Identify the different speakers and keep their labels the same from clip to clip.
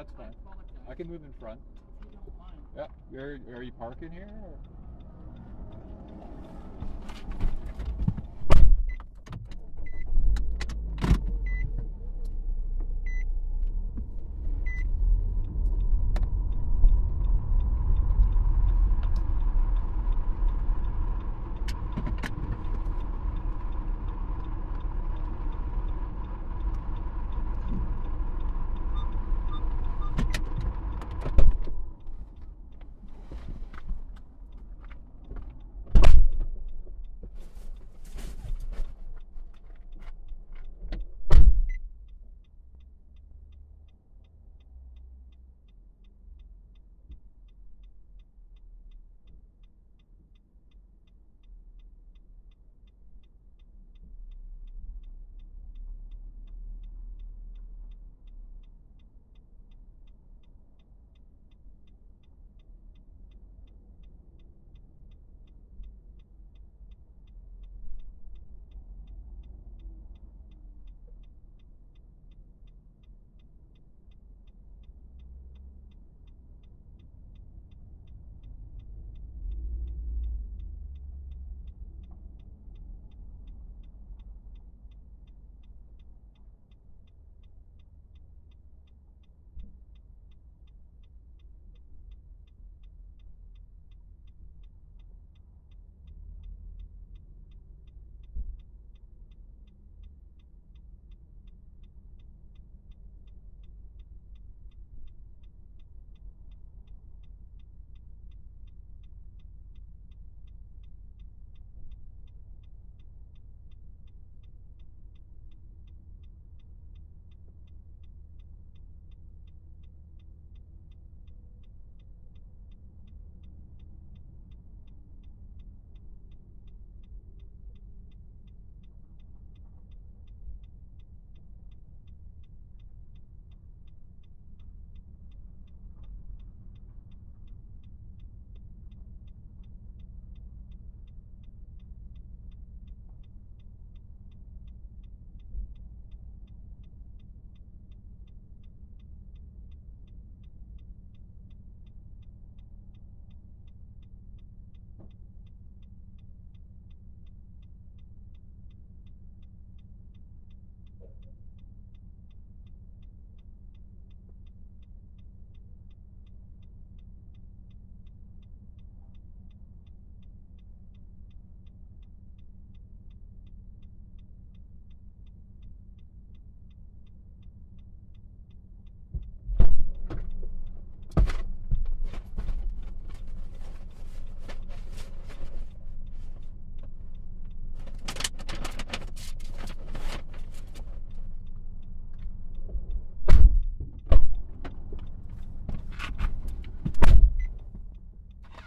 Speaker 1: that's fine. I can move in front.
Speaker 2: If you don't mind.
Speaker 1: Yeah. Are you parking here? Or?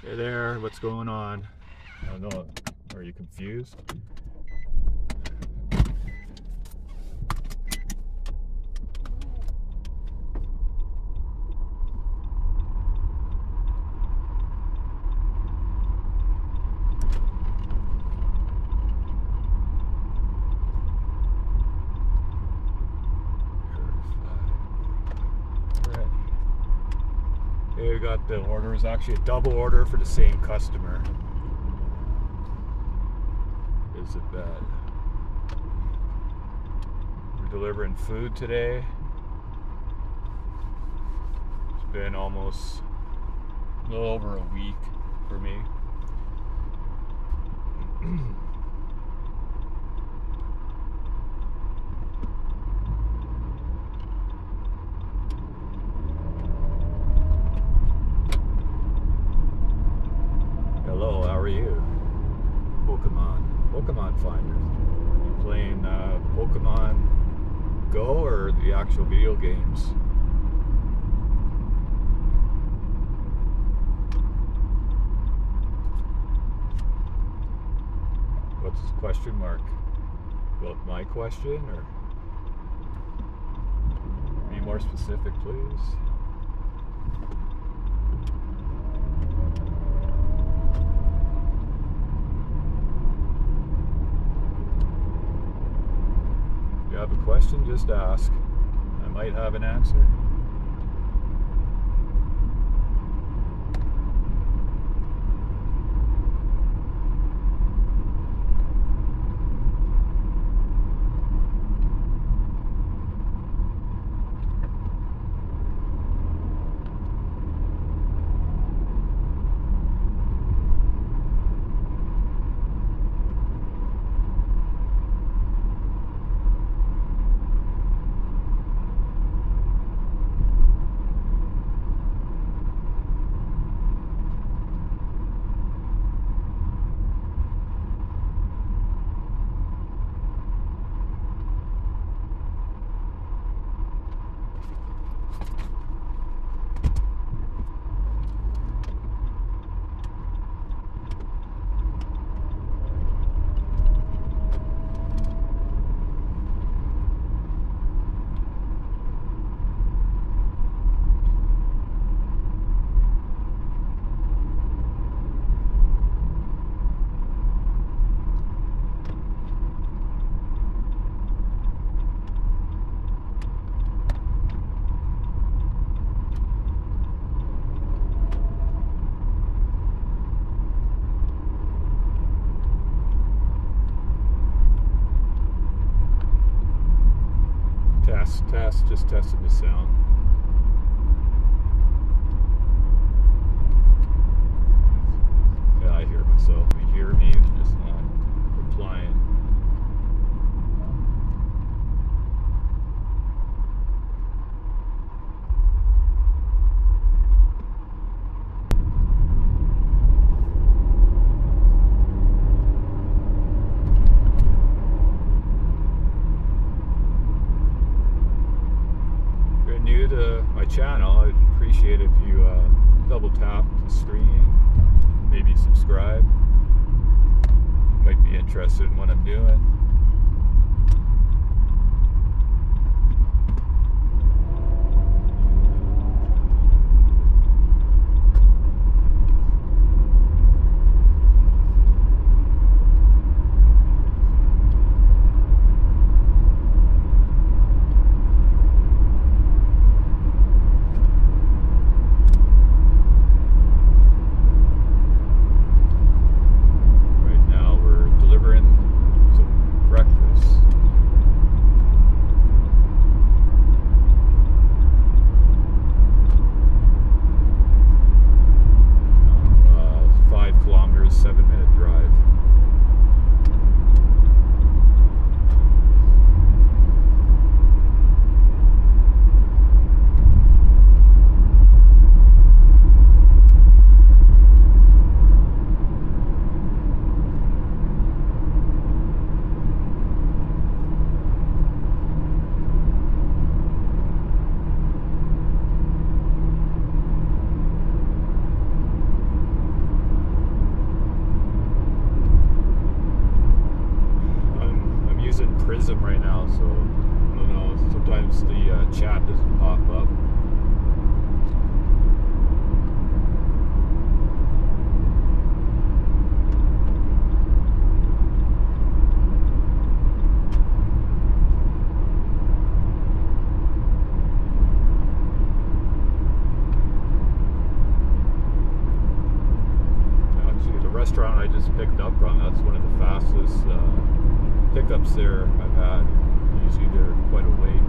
Speaker 1: Hey there, what's going on? I don't know, are you confused? We got the order. It was actually a double order for the same customer. Is it bad? We're delivering food today. It's been almost a little over a week for me. Hello, how are you? Pokemon Finder. Are you playing Pokemon Go or the actual video games? What's his question mark? Well, my question, or be more specific, please? If you have a question, just ask. I might have an answer. just testing the sound. Yeah, I hear myself. You hear me, just not replying. New to my channel, I'd appreciate if you double tap the screen, maybe subscribe. Might be interested in what I'm doing. Prism right now, so I don't know, sometimes the chat doesn't pop up. Actually, the restaurant I just picked up from, that's one of the fastest pickups there I've had. Usually they're quite a wait.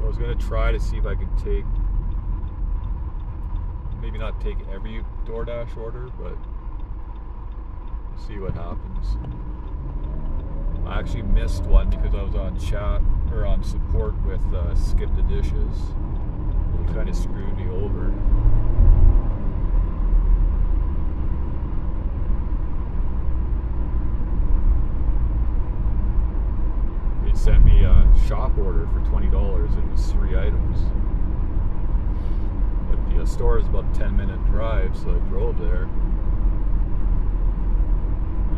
Speaker 1: I was going to try to see if I could take, maybe not take every DoorDash order, but see what happens. I actually missed one because I was on chat, or on support with Skip the Dishes. It kind of screwed me over. Sent me a shop order for $20 and it was 3 items. But the store is about a 10-minute drive, so I drove there.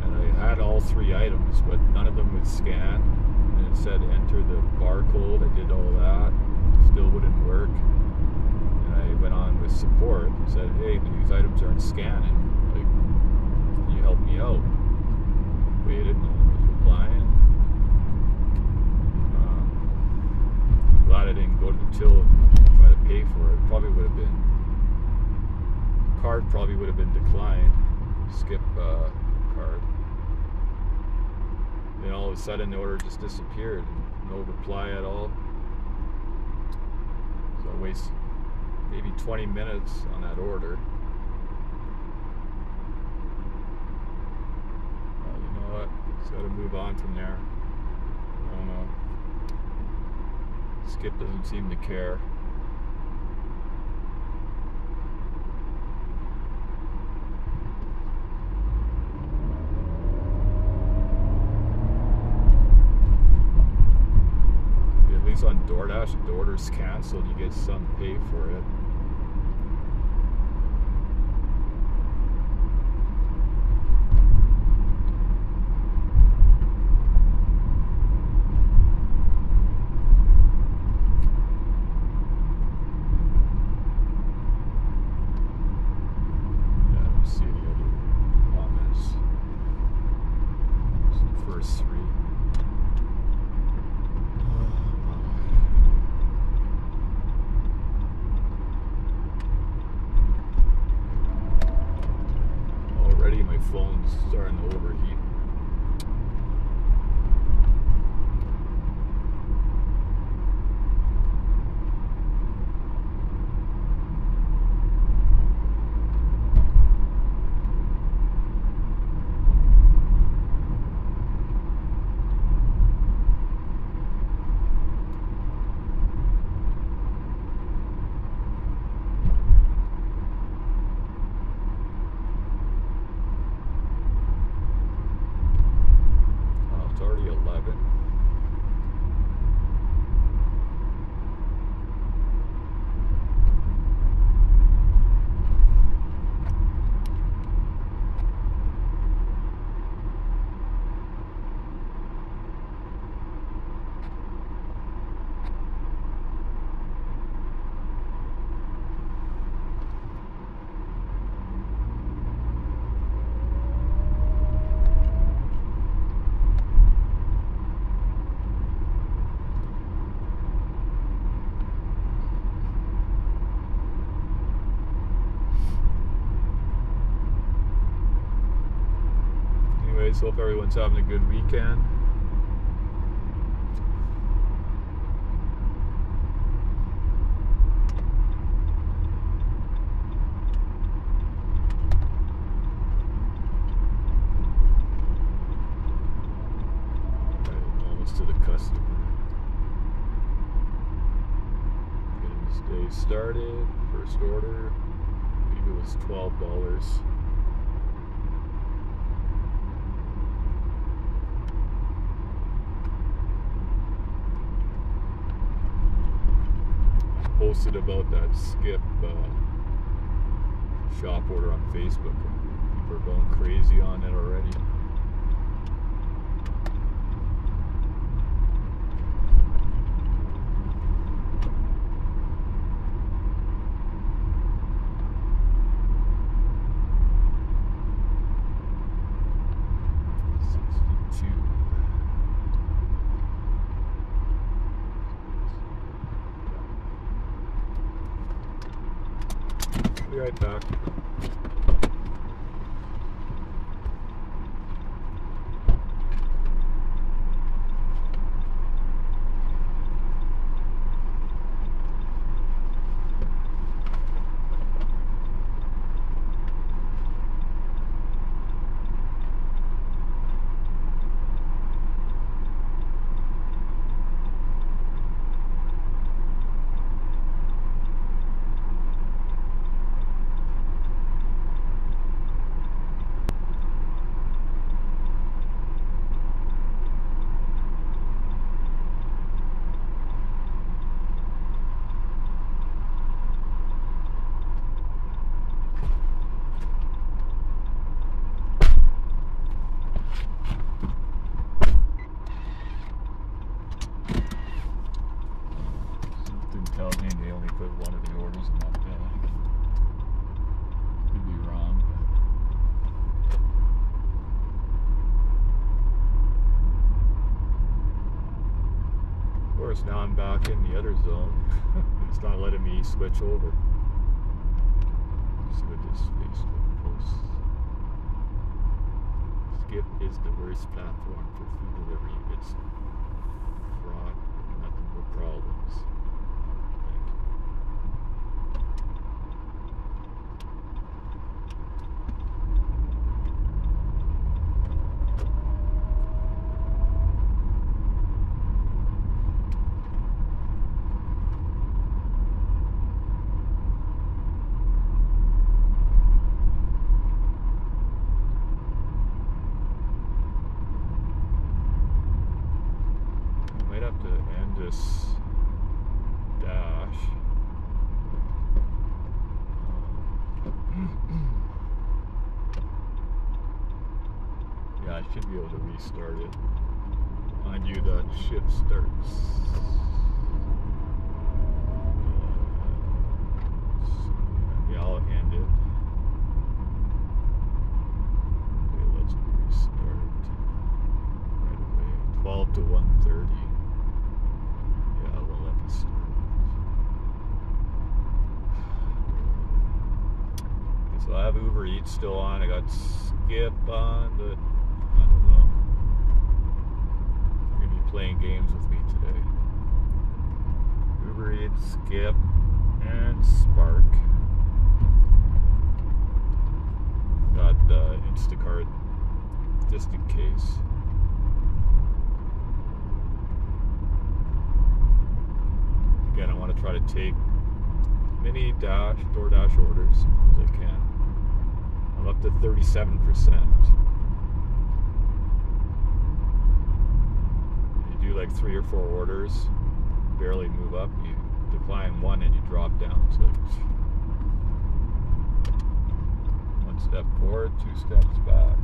Speaker 1: And I had all 3 items, but none of them would scan. And it said enter the barcode. I did all that. Still wouldn't work. And I went on with support and said, hey, these items aren't scanning. Like, can you help me out? Waited, no one was replying. Glad I didn't go to the till and try to pay for it. Probably would have been, card probably would have been declined. Skip card. Then all of a sudden the order just disappeared. No reply at all. So I waste maybe 20 minutes on that order. You know what? Just gotta move on from there. I don't know. Skip doesn't seem to care. At least on DoorDash, if the order's canceled, you get some pay for it. phone's starting to overheat. It's already 11. Anyways, hope everyone's having a good weekend. Almost to the customer. Getting this day started. First order, I believe it was $12. Posted about that skip shop order on Facebook. People are going crazy on it already. Be right back. Tells me they only put one of the orders in that bag. Could be wrong. Of course, now I'm back in the other zone. It's not letting me switch over. See what this Facebook post. Skip is the worst platform for food delivery. It's fraud, nothing but problems. Might have to end this dash. Yeah, I should be able to restart it. Mind you, that shift starts. Yeah, I'll end it. Okay, let's restart right away. 12 to 1:30. Yeah, we'll let me start. Guess So I have Uber Eats still on. I got Skip on, but I don't know. You're gonna be playing games with me today. Uber Eats, Skip, and Spark. Got Instacart just in case. Again, I want to try to take many DoorDash orders as I can. I'm up to 37%. You do like 3 or 4 orders, barely move up. You decline one and you drop down. It's like 1 step forward, 2 steps back.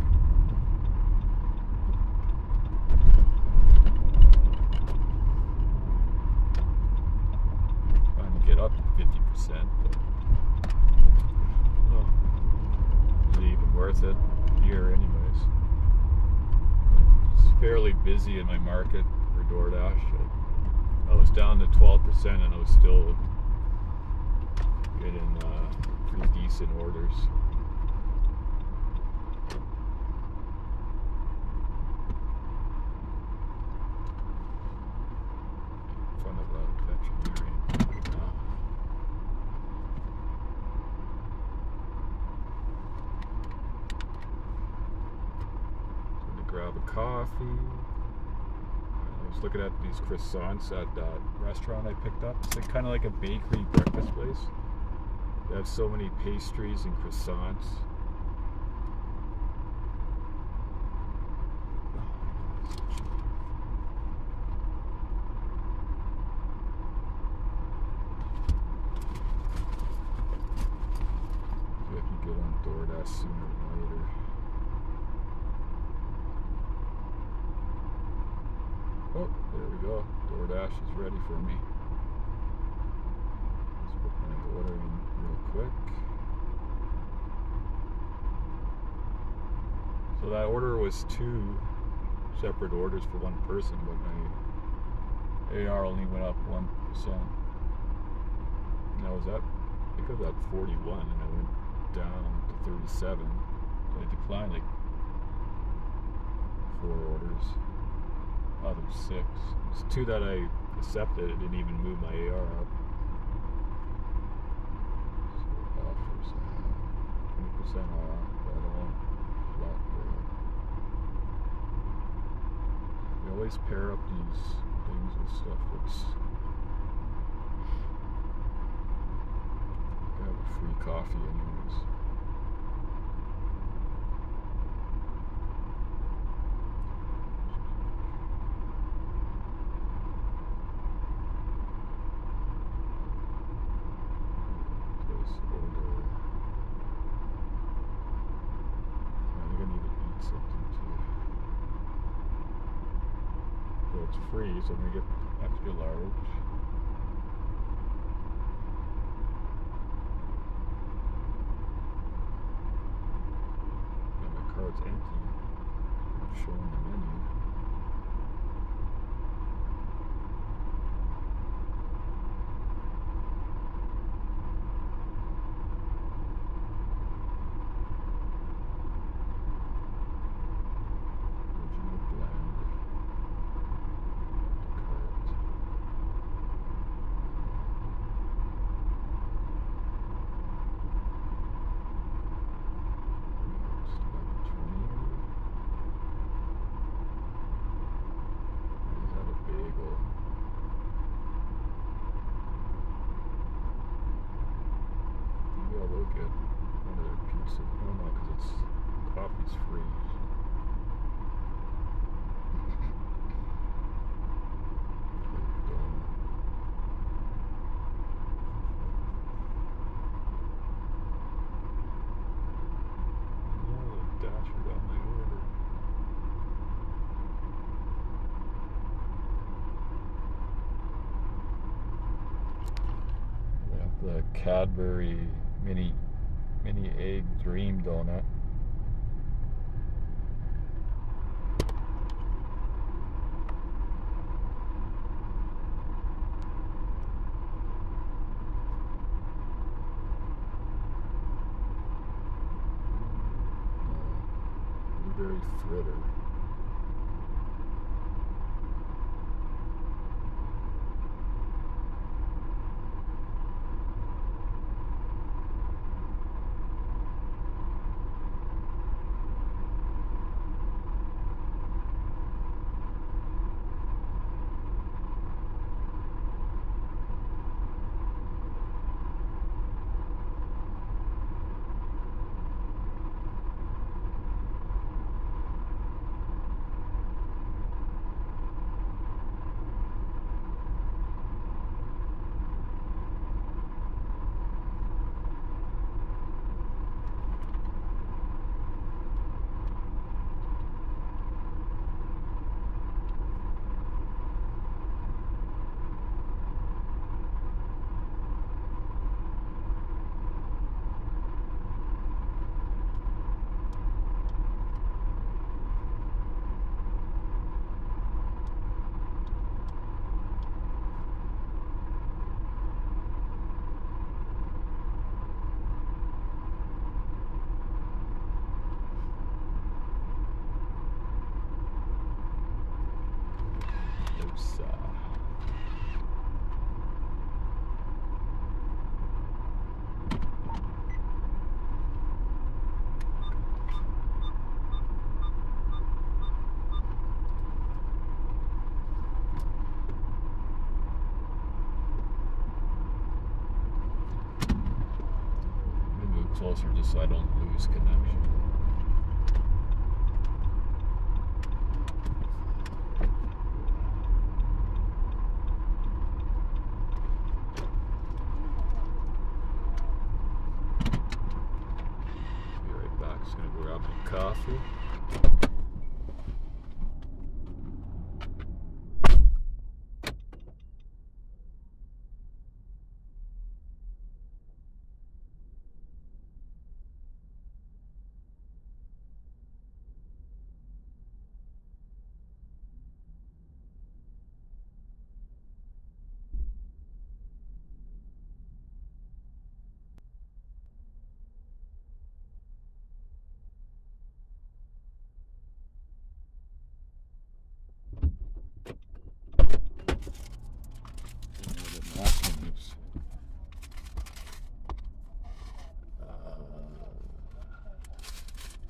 Speaker 1: Trying to get up to 50%, but oh, is it even worth it here anyways? It's fairly busy in my market for DoorDash. I was down to 12% and I was still getting pretty decent orders. In front of a veterinarian now. So to grab a coffee. I was looking at these croissants at that restaurant I picked up. It's like, kind of like a bakery breakfast place. They have so many pastries and croissants. Maybe I can get on DoorDash sooner than later. Oh, there we go. DoorDash is ready for me. Let's put my order in real quick. So that order was 2 separate orders for 1 person, but my AR only went up 1%. And I was at, I think I was at 41, and I went down to 37. So I declined like 4 orders. Oh, there's 6. There's 2 that I accepted. It didn't even move my AR up. So offers 20% off. That all flat there. We always pair up these things with stuff that's. I have a free coffee anyways. It's free, so I'm going to get extra large. And my card's empty. Not showing the menu. Original blend. Get another pizza. Oh no, because it's coffee's free. Oh, the dasher got my order. I have the Cadbury mini egg dream donut. Blueberry fritter. Closer just so I don't lose connection. Be right back. Just gonna go grab my coffee.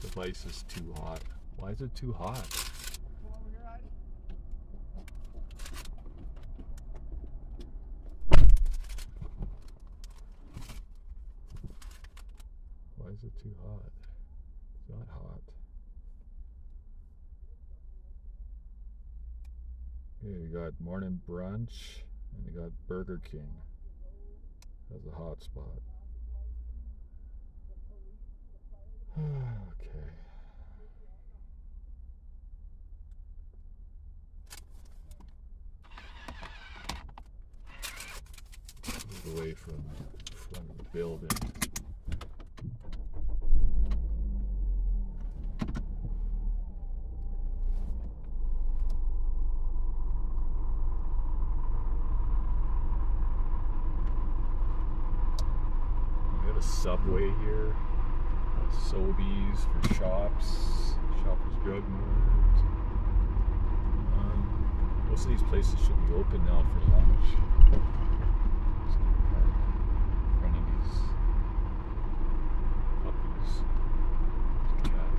Speaker 1: Device is too hot. Why is it too hot? Why is it too hot? It's not hot. Okay, we got morning brunch and we got Burger King as a hot spot. Okay. Move away from the front of the building. We got a Subway here. Sobeys for shops, Shoppers Drug Mart. Most of these places should be open now for lunch. Just park in front of these puppies. There's a cat.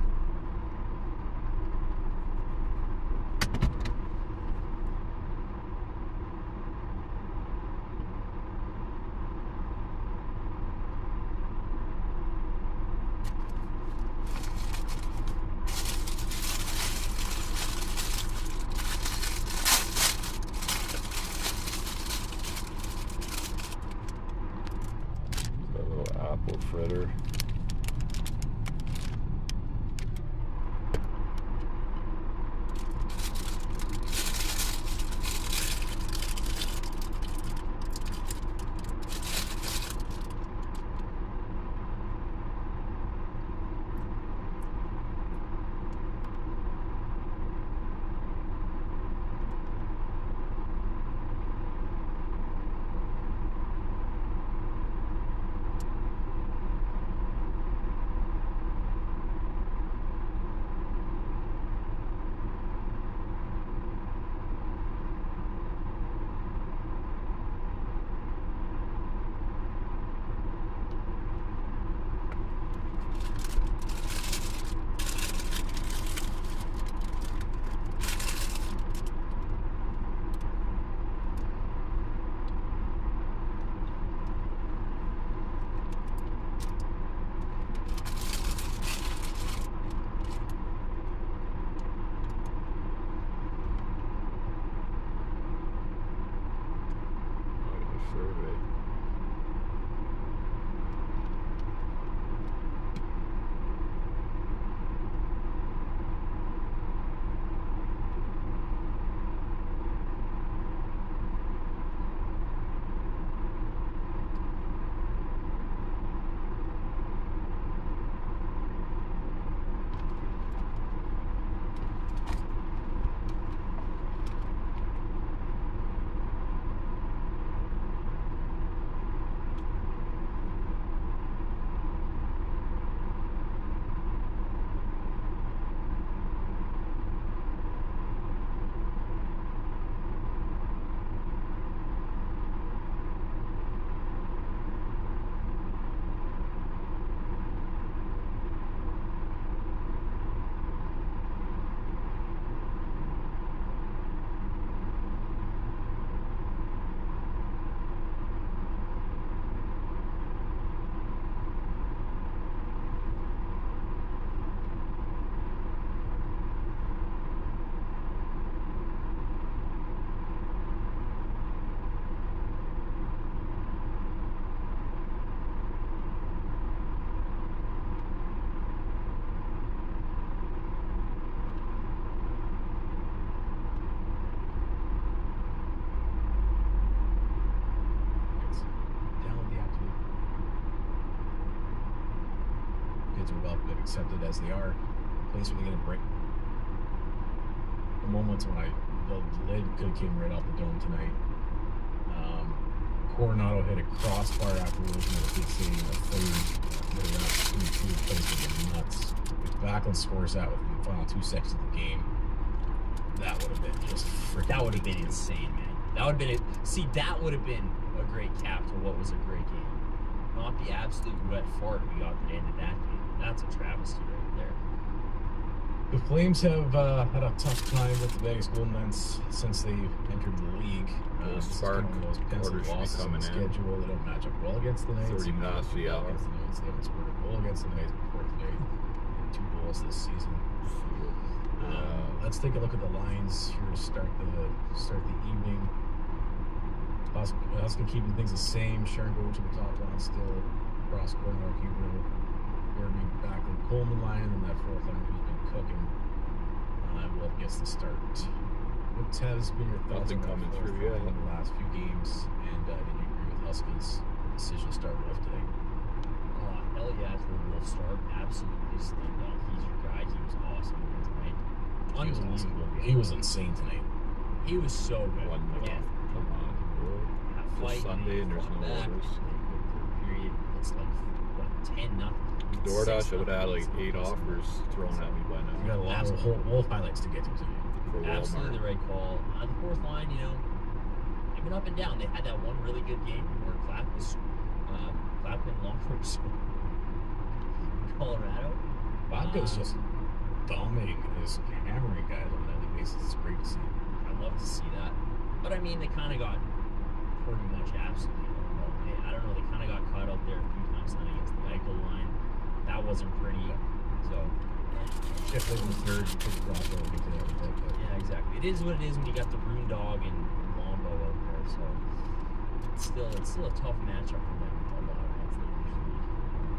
Speaker 2: accept it as they are. A place where they're going to break. The moments when the lid could have came right off the dome tonight. Coronado hit a crossbar after losing at a big stadium at third. They went up 2-2, the place would get nuts. If Backlund scores that within the final 2 seconds of the game, that would have been just freaking.
Speaker 3: That would have been insane, man. That would have been it. See, that would have been a great cap to what was a great game. Not the absolute wet fart we got at the end of that game. That's a travesty right there.
Speaker 2: The Flames have had a tough time with the Vegas Golden Knights since they've entered the league.
Speaker 1: Spark
Speaker 2: those pencil losses on the schedule. They don't match up well against the Knights.
Speaker 1: 30 past the hour.
Speaker 2: Against the Knights. They haven't scored a goal against the Knights before today. And 2 goals this season. Let's take a look at the lines here to start the evening. Huska keeping things the same. Sharon go to the top line still. Cross corner, Huber. Irby back in Coleman line, and that fourth line who's been cooking. Wolf gets the start. What has been your thoughts on coming through in the last few games? And did you agree with Huska's decision to start Wolf today?
Speaker 3: Hell yeah, for the Wolf start. Absolutely slammed dunk. He's your guy. He was awesome tonight. Unbelievable.
Speaker 2: He was insane tonight.
Speaker 3: He was so good.
Speaker 1: Again. Come on, bro.
Speaker 3: Fight
Speaker 1: Sunday and there's no orders.
Speaker 3: Period. It's like, what, 10-0?
Speaker 1: DoorDash, I would have had like 8 offers thrown at me by now.
Speaker 2: You got a lot of Wolf highlights to get to today.
Speaker 1: For
Speaker 3: absolutely the right call. On the fourth line, you know, they've been up and down. They had that one really good game where Clapp and Longford scored in Colorado.
Speaker 2: Vodka's just dominating and just hammering guys on a daily basis. It's great to see.
Speaker 3: I love to see that. But I mean, they kind of got pretty much absolutely overwhelmed. I don't know, they kind of got caught up there a few times tonight against the Eichel line. That wasn't pretty. So
Speaker 2: Shifley was third, took the drop over to that.
Speaker 3: Yeah, exactly. It is what it is when you got the Broom Dog and Lombo out there. So it's still a tough matchup for them. A lot of nights they usually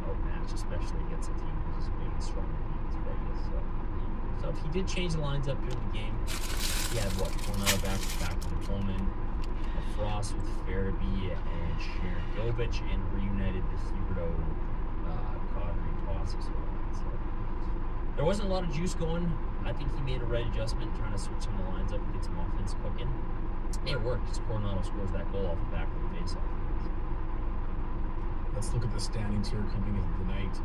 Speaker 3: outmatch, especially against a team who's as big and strong as Vegas. So if he did change the lines up during the game, he had what, Coronado back with Pullman, Frost with Farabee and Sharon Govich, and reunited the Huberto Cadre tosses. So there wasn't a lot of juice going. I think he made a right adjustment, trying to switch some of the lines up and get some offense cooking. It worked because Coronado scores that goal off the back of the face-off.
Speaker 2: Let's look at the standings here coming into the night.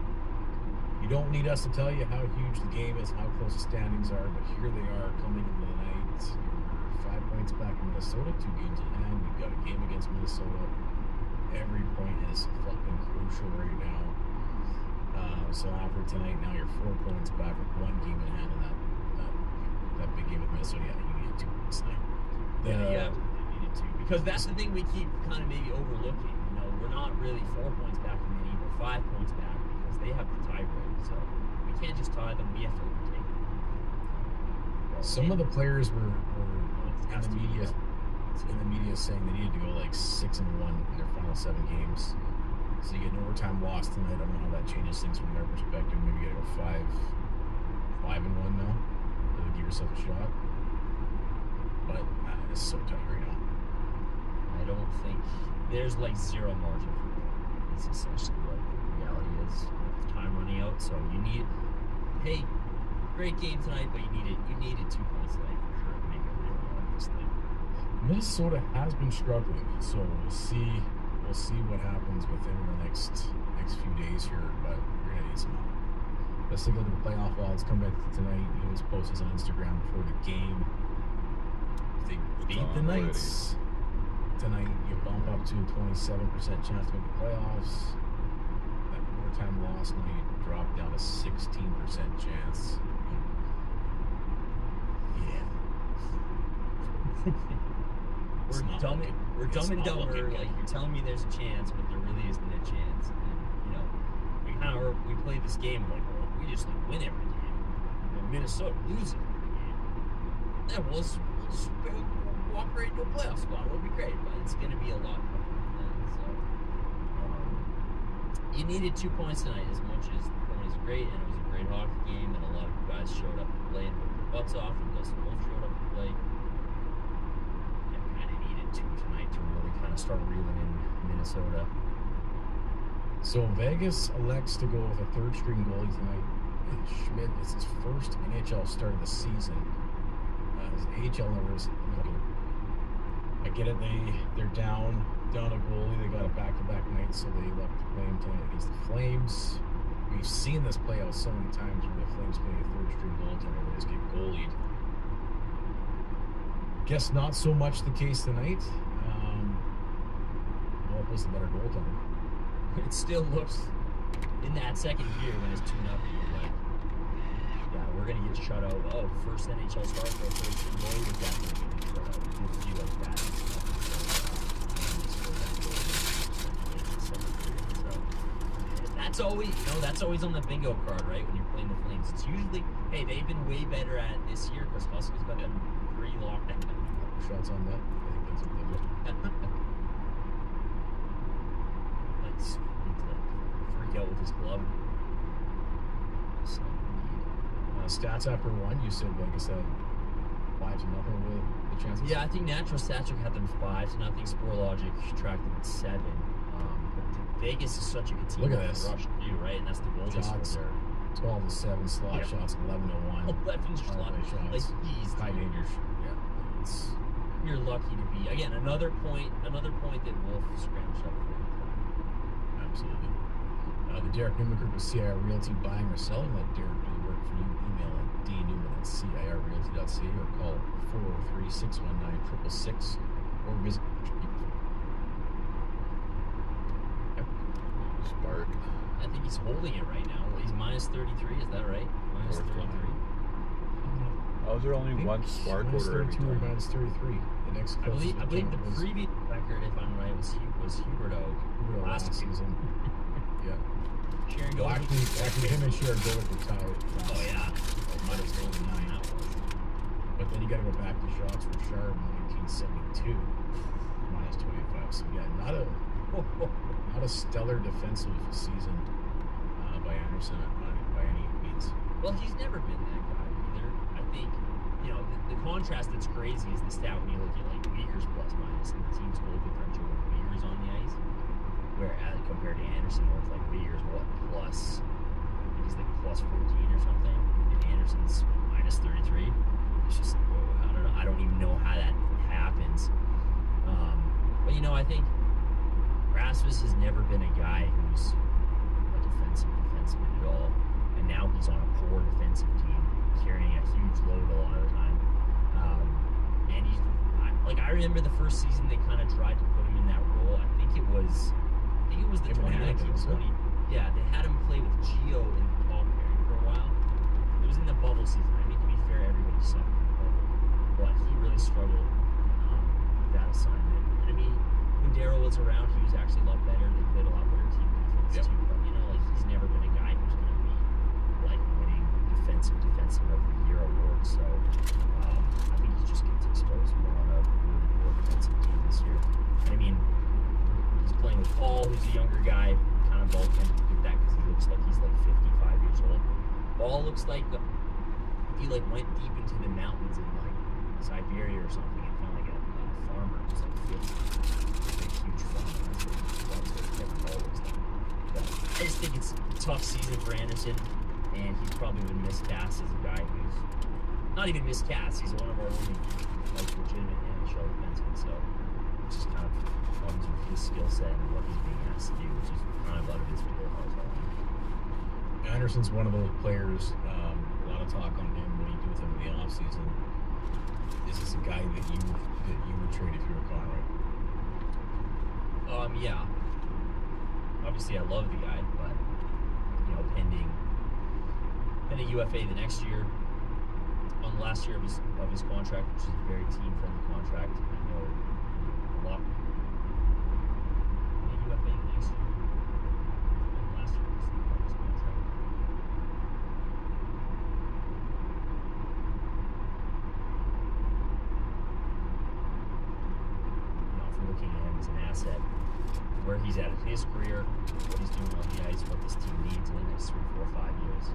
Speaker 2: You don't need us to tell you how huge the game is and how close the standings are, but here they are coming into the night. You're 5 points back in Minnesota, 2 games in hand. You've got a game against Minnesota. Every point is fucking crucial right now. So after tonight, now you're 4 points back with 1 game in hand, and that big game with Minnesota. Yeah, you needed 2 points tonight.
Speaker 3: Yeah, you needed 2 because that's the thing we keep kind of maybe overlooking. You know, we're not really 4 points back in the league. We're 5 points back because they have the tiebreak. So we can't just tie them. We have to overtake them.
Speaker 2: Some of the players were in the media saying they needed to go like 6-1 in their final 7 games. So you get an overtime loss tonight. I don't know how that changes things from their perspective. Maybe you gotta go 5-1 now to give yourself a shot. But it's so tight right now.
Speaker 3: I don't think there's like zero margin for error. It's essentially what the reality is. With time running out, so you need. Hey, great game tonight, but you needed 2 points tonight for sure to make it real on this thing.
Speaker 2: Minnesota has been struggling, so we'll see what happens within the next few days here, but you're gonna need some help. Let's take a look at the playoff odds. Come back to tonight. He always posts this on Instagram before the game. If they beat the Knights tonight, you bump up to a 27% chance to make the playoffs. That overtime loss, now you drop down to 16% chance. Yeah.
Speaker 3: We're dumb and dumber. Like, you're telling me there's a chance, but there really isn't a chance. And, you know, we played this game like, well, we just like win every game. And Minnesota loses every game. That was walk right into a playoff spot. It'll be great, but it's going to be a lot tougher than that. So you needed 2 points tonight. As much as the point is great, and it was a great hockey game, and a lot of guys showed up to play and worked their butts off, and Dustin Wolf showed up to play. Tonight to really kind of start reeling in Minnesota.
Speaker 2: So Vegas elects to go with a third string goalie tonight. Schmidt, it's his first NHL start of the season. His AHL numbers. I get it. They're down a goalie. They got a back-to-back night, so they left to play him tonight against the Flames. We've seen this play out so many times where the Flames play a third-string goaltender. They just get goalied. Guess not so much the case tonight. Wolf was the better goaltender.
Speaker 3: It still looks, in that second year when it's 2-0, you're like, yeah, we're going to get shut out. Oh, first NHL start for a third-string goalie, we're definitely going to get shut out. It feels like that. That's always, that's always on the bingo card, right? When you're playing the Flames, it's usually, hey, they've been way better at it this year because Huskies got them pre-locked down.
Speaker 2: Shots on net. I think that's what they do.
Speaker 3: Let's freak out with his glove.
Speaker 2: Stats after one. You said Vegas had 5-0 with the chances.
Speaker 3: Yeah, I think Natural Stats had them 5-0. Sporologic tracked them at 7. Vegas is such a good team.
Speaker 2: Look at this.
Speaker 3: Rush too, right? And that's the goal
Speaker 2: Shots, 12-7 slot shots, 11-1.
Speaker 3: 11 slot
Speaker 2: shots.
Speaker 3: Like, geez,
Speaker 2: high danger. Yeah.
Speaker 3: You're lucky to be. Again, another point that Wolf scrambled up for.
Speaker 2: Absolutely. The Derek Newman Group of CIR Realty buying or selling. Let Derek do the work for you. Email at dnewman@cirrealty.ca or call 403-619-666 or visit.
Speaker 1: Spark.
Speaker 3: I think he's holding it right now. He's minus 33. Is that right? Minus 33.
Speaker 1: Oh, is there only one spark order every
Speaker 2: 32 or
Speaker 1: time?
Speaker 2: minus 33. The next
Speaker 3: I believe the previous record, if I'm right, was Huberto last
Speaker 2: season. Yeah.
Speaker 3: Sharon
Speaker 2: Well, actually, him and Sharon Govic were tied.
Speaker 3: Oh yeah.
Speaker 2: Minus 39. But then you got to go back to shots for Sharp in 1972. Minus 25. So yeah, not a stellar defensive season by Anderson by any means.
Speaker 3: Well, he's never been that guy either. I think, the contrast that's crazy is the stat when you look at like Uyghur's plus minus and the team's goal differential when Uyghur's on the ice, where compared to Anderson, where it's like Uyghur's plus, I think he's like plus 14 or something, and Anderson's minus 33. It's just, whoa, I don't even know how that happens. But I think Rasmus has never been a guy who's a defenseman at all, and now he's on a poor defensive team, carrying a huge load a lot of the time. And I remember the first season they kind of tried to put him in that role. I think it was the 2019-20. Yeah, they had him play with Gio in the top pairing for a while. It was in the bubble season. I mean, to be fair, everybody sucked in the bubble, but he really struggled with that assignment. And I mean, when Darryl was around, he was actually a lot better. They played a lot better team defense too. But he's never been a guy who's going to be like winning defensive of the year awards. So I think he just gets exposed more on a really poor defensive team this year. I mean, he's playing with Paul, who's a younger guy. Kind of both can get that because he looks like he's like 55 years old. Paul looks like if he went deep into the mountains in like Siberia or something and found like a farmer who's like 50. Huge fun. I just think it's a tough season for Anderson, and he probably would miscast as a guy who's not even miscast. He's one of our only legitimate NHL defensemen, so it's just kind of comes with his skill set and what he's being asked to do, which is kind of out of his wheelhouse.
Speaker 2: Anderson's one of those players. A lot of talk on him. What do you do with him in the off season? Is this a guy that you would trade if you were Conroy?
Speaker 3: Yeah. Obviously, I love the guy, but pending UFA the next year, on the last year of his contract, which is a very team-friendly contract. I know a lot. UFA the next year, on the last year of his contract. If we're looking at him as an asset, where he's at in his career, what he's doing on the ice, what this team needs in the next 3, 4, 5 years.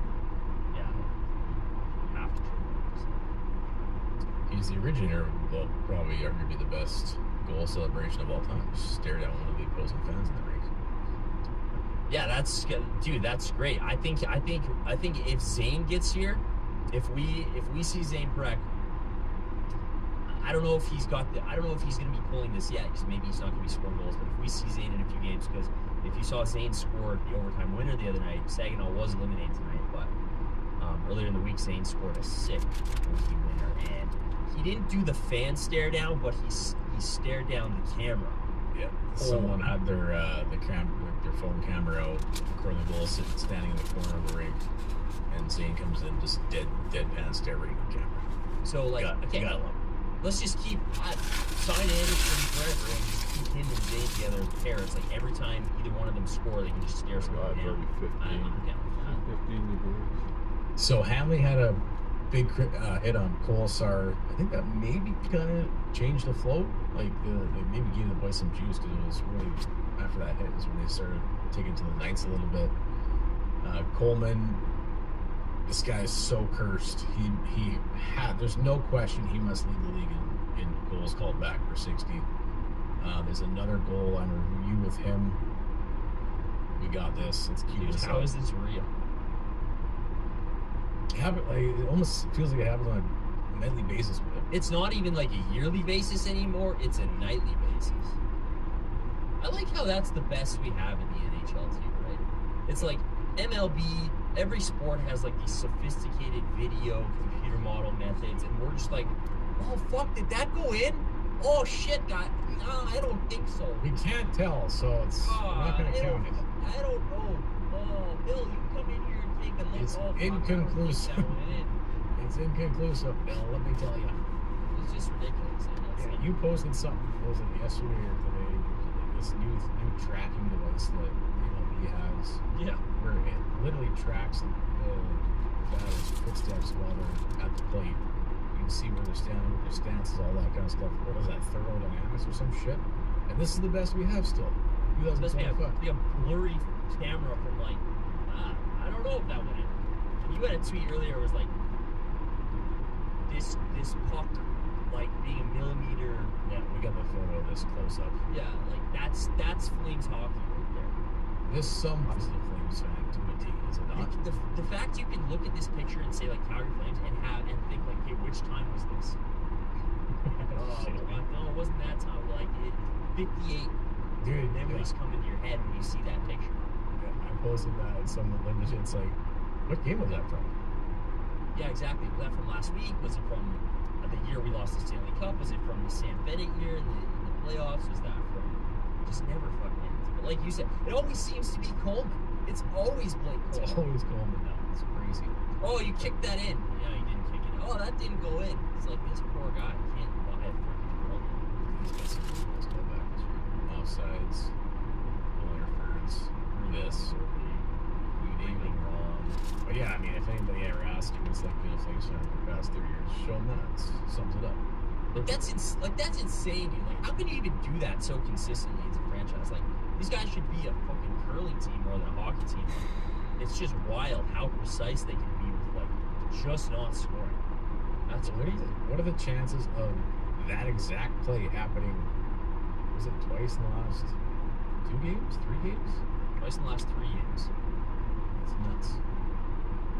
Speaker 3: Yeah, you have to trade him.
Speaker 2: He's the originator of probably arguably the best goal celebration of all time. Just stared at one of the opposing fans in the rink.
Speaker 3: Yeah, dude, that's great. I think if Zane gets here, if we see Zane Breck, I don't know if he's going to be pulling this yet, because maybe he's not going to be scoring goals. But if we see Zane in a few games, because if you saw Zane scored the overtime winner the other night, Saginaw was eliminated tonight, but earlier in the week, Zane scored a sick OT winner, and he didn't do the fan stare down, but he stared down the camera.
Speaker 2: Yeah, someone had their phone camera out, recording the goal, standing in the corner of the rink, and Zane comes in, just deadpan stare right at the camera.
Speaker 3: So like,
Speaker 2: you gotta love him.
Speaker 3: Let's just keep sign Anderson forever and just keep him and Zane together as pairs. Like every time either one of them score, they can just stare someone down.
Speaker 1: Already 15.
Speaker 3: I'm down with that.
Speaker 1: 15 degrees.
Speaker 2: So Hanley had a big hit on Kolesar. I think that maybe kind of changed the flow. Like they maybe gave the boys some juice, because it was really after that hit is when they started taking to the ninths a little bit. Coleman, this guy is so cursed. There's no question he must lead the league in goals called back for 60. There's another goal on review with him. We got this. Let's keep this
Speaker 3: How
Speaker 2: up.
Speaker 3: is this real?
Speaker 2: It almost feels like it happens on a nightly basis with him.
Speaker 3: It's not even like a yearly basis anymore. It's a nightly basis. I like how that's the best we have in the NHL too, right? It's like MLB, every sport has like these sophisticated video computer model methods, and we're just like, oh fuck, did that go in? Oh shit, guy, no, I don't think so.
Speaker 2: We can't tell, so we're not going to count it.
Speaker 3: I don't know. Oh, Bill, you come in here and take a look.
Speaker 2: It's
Speaker 3: Oh, fuck,
Speaker 2: inconclusive.
Speaker 3: I don't think that went in.
Speaker 2: It's inconclusive, Bill, let me tell you.
Speaker 3: It's just ridiculous.
Speaker 2: Yeah, you posted something, was it yesterday or today, like this new tracking device that MLB has,
Speaker 3: Yeah.
Speaker 2: where it literally tracks the batter's footsteps while they're at the plate. You can see where they're standing, with their stances, all that kind of stuff. What is that, thermodynamics or some shit? And this is the best we have still.
Speaker 3: It's supposed to
Speaker 2: 2025.
Speaker 3: be a blurry camera from like, I don't know if that went in. And you had a tweet earlier, it was like, this puck, like being a millimeter.
Speaker 2: Yeah, we got the photo of this close up.
Speaker 3: Yeah, like that's Flames hockey right there.
Speaker 2: This sums the Flames fan to a T, is it not?
Speaker 3: The fact you can look at this picture and say like Calgary Flames and think like, hey, which time was this? No, it wasn't that time. Like 58
Speaker 2: Dude,
Speaker 3: memories come into your head when you see that picture.
Speaker 2: Yeah, I posted that and someone linked it. It's like, what game was that from?
Speaker 3: Yeah, exactly. Was that from last week? Was it from the year we lost the Stanley Cup? Was it from the Sam Bennett year in the playoffs? Was that from just never fucking ends? But like you said, it always seems to be Coleman. It's always Blake Coleman.
Speaker 2: It's always Coleman now. It's crazy.
Speaker 3: Oh, you kicked that in. Yeah, you didn't kick it. Oh, that didn't go in. It's like this poor guy can't buy a freaking goal.
Speaker 2: He's got some goals called back this year. Offsides, goal interference, this, you name it. But yeah, I mean, if anybody ever asks you what's like being a Flames fan for the past 30 years, show them that. It sums it up.
Speaker 3: That's insane, dude. Like, how can you even do that so consistently as a franchise? Like, these guys should be a fucking curling team more than a hockey team. It's just wild how precise they can be with like just not scoring. That's crazy.
Speaker 2: What are the chances of that exact play happening? Was it twice in the last 2 games, 3 games?
Speaker 3: Twice in the last 3 games.
Speaker 2: It's nuts.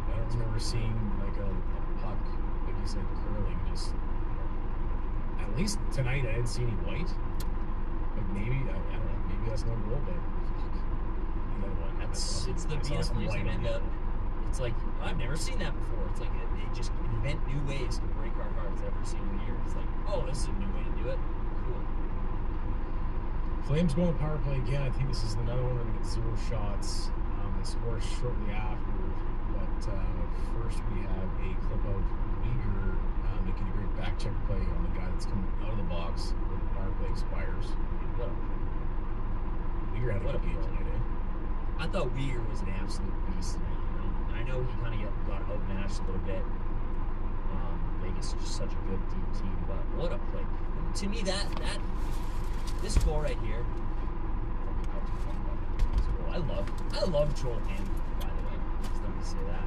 Speaker 2: I don't remember seeing like a puck, like you said, curling. Just at least tonight, I didn't see any white. Like maybe I don't know. Maybe that's no goal, but the other one.
Speaker 3: It's the Venus Flames, man. It's like I've never seen that before. It's like they just invent new ways to break our hearts every single year. It's like, oh, this is a new way to do it. Cool.
Speaker 2: Flames going power play again. I think this is another one where they get 0 shots. They score shortly after. But first we have a clip of Uyghur making a great back check play on the guy that's coming out of the box where the power play expires.
Speaker 3: What?
Speaker 2: Uyghur had a good game tonight, eh?
Speaker 3: I thought Uyghur was an absolute beast tonight. You know, and I know he kind of got outmatched a little bit. Vegas is just such a good deep team, but what a play! To me, this goal right here. I love Joel Hanley, by the way. Just let me say that.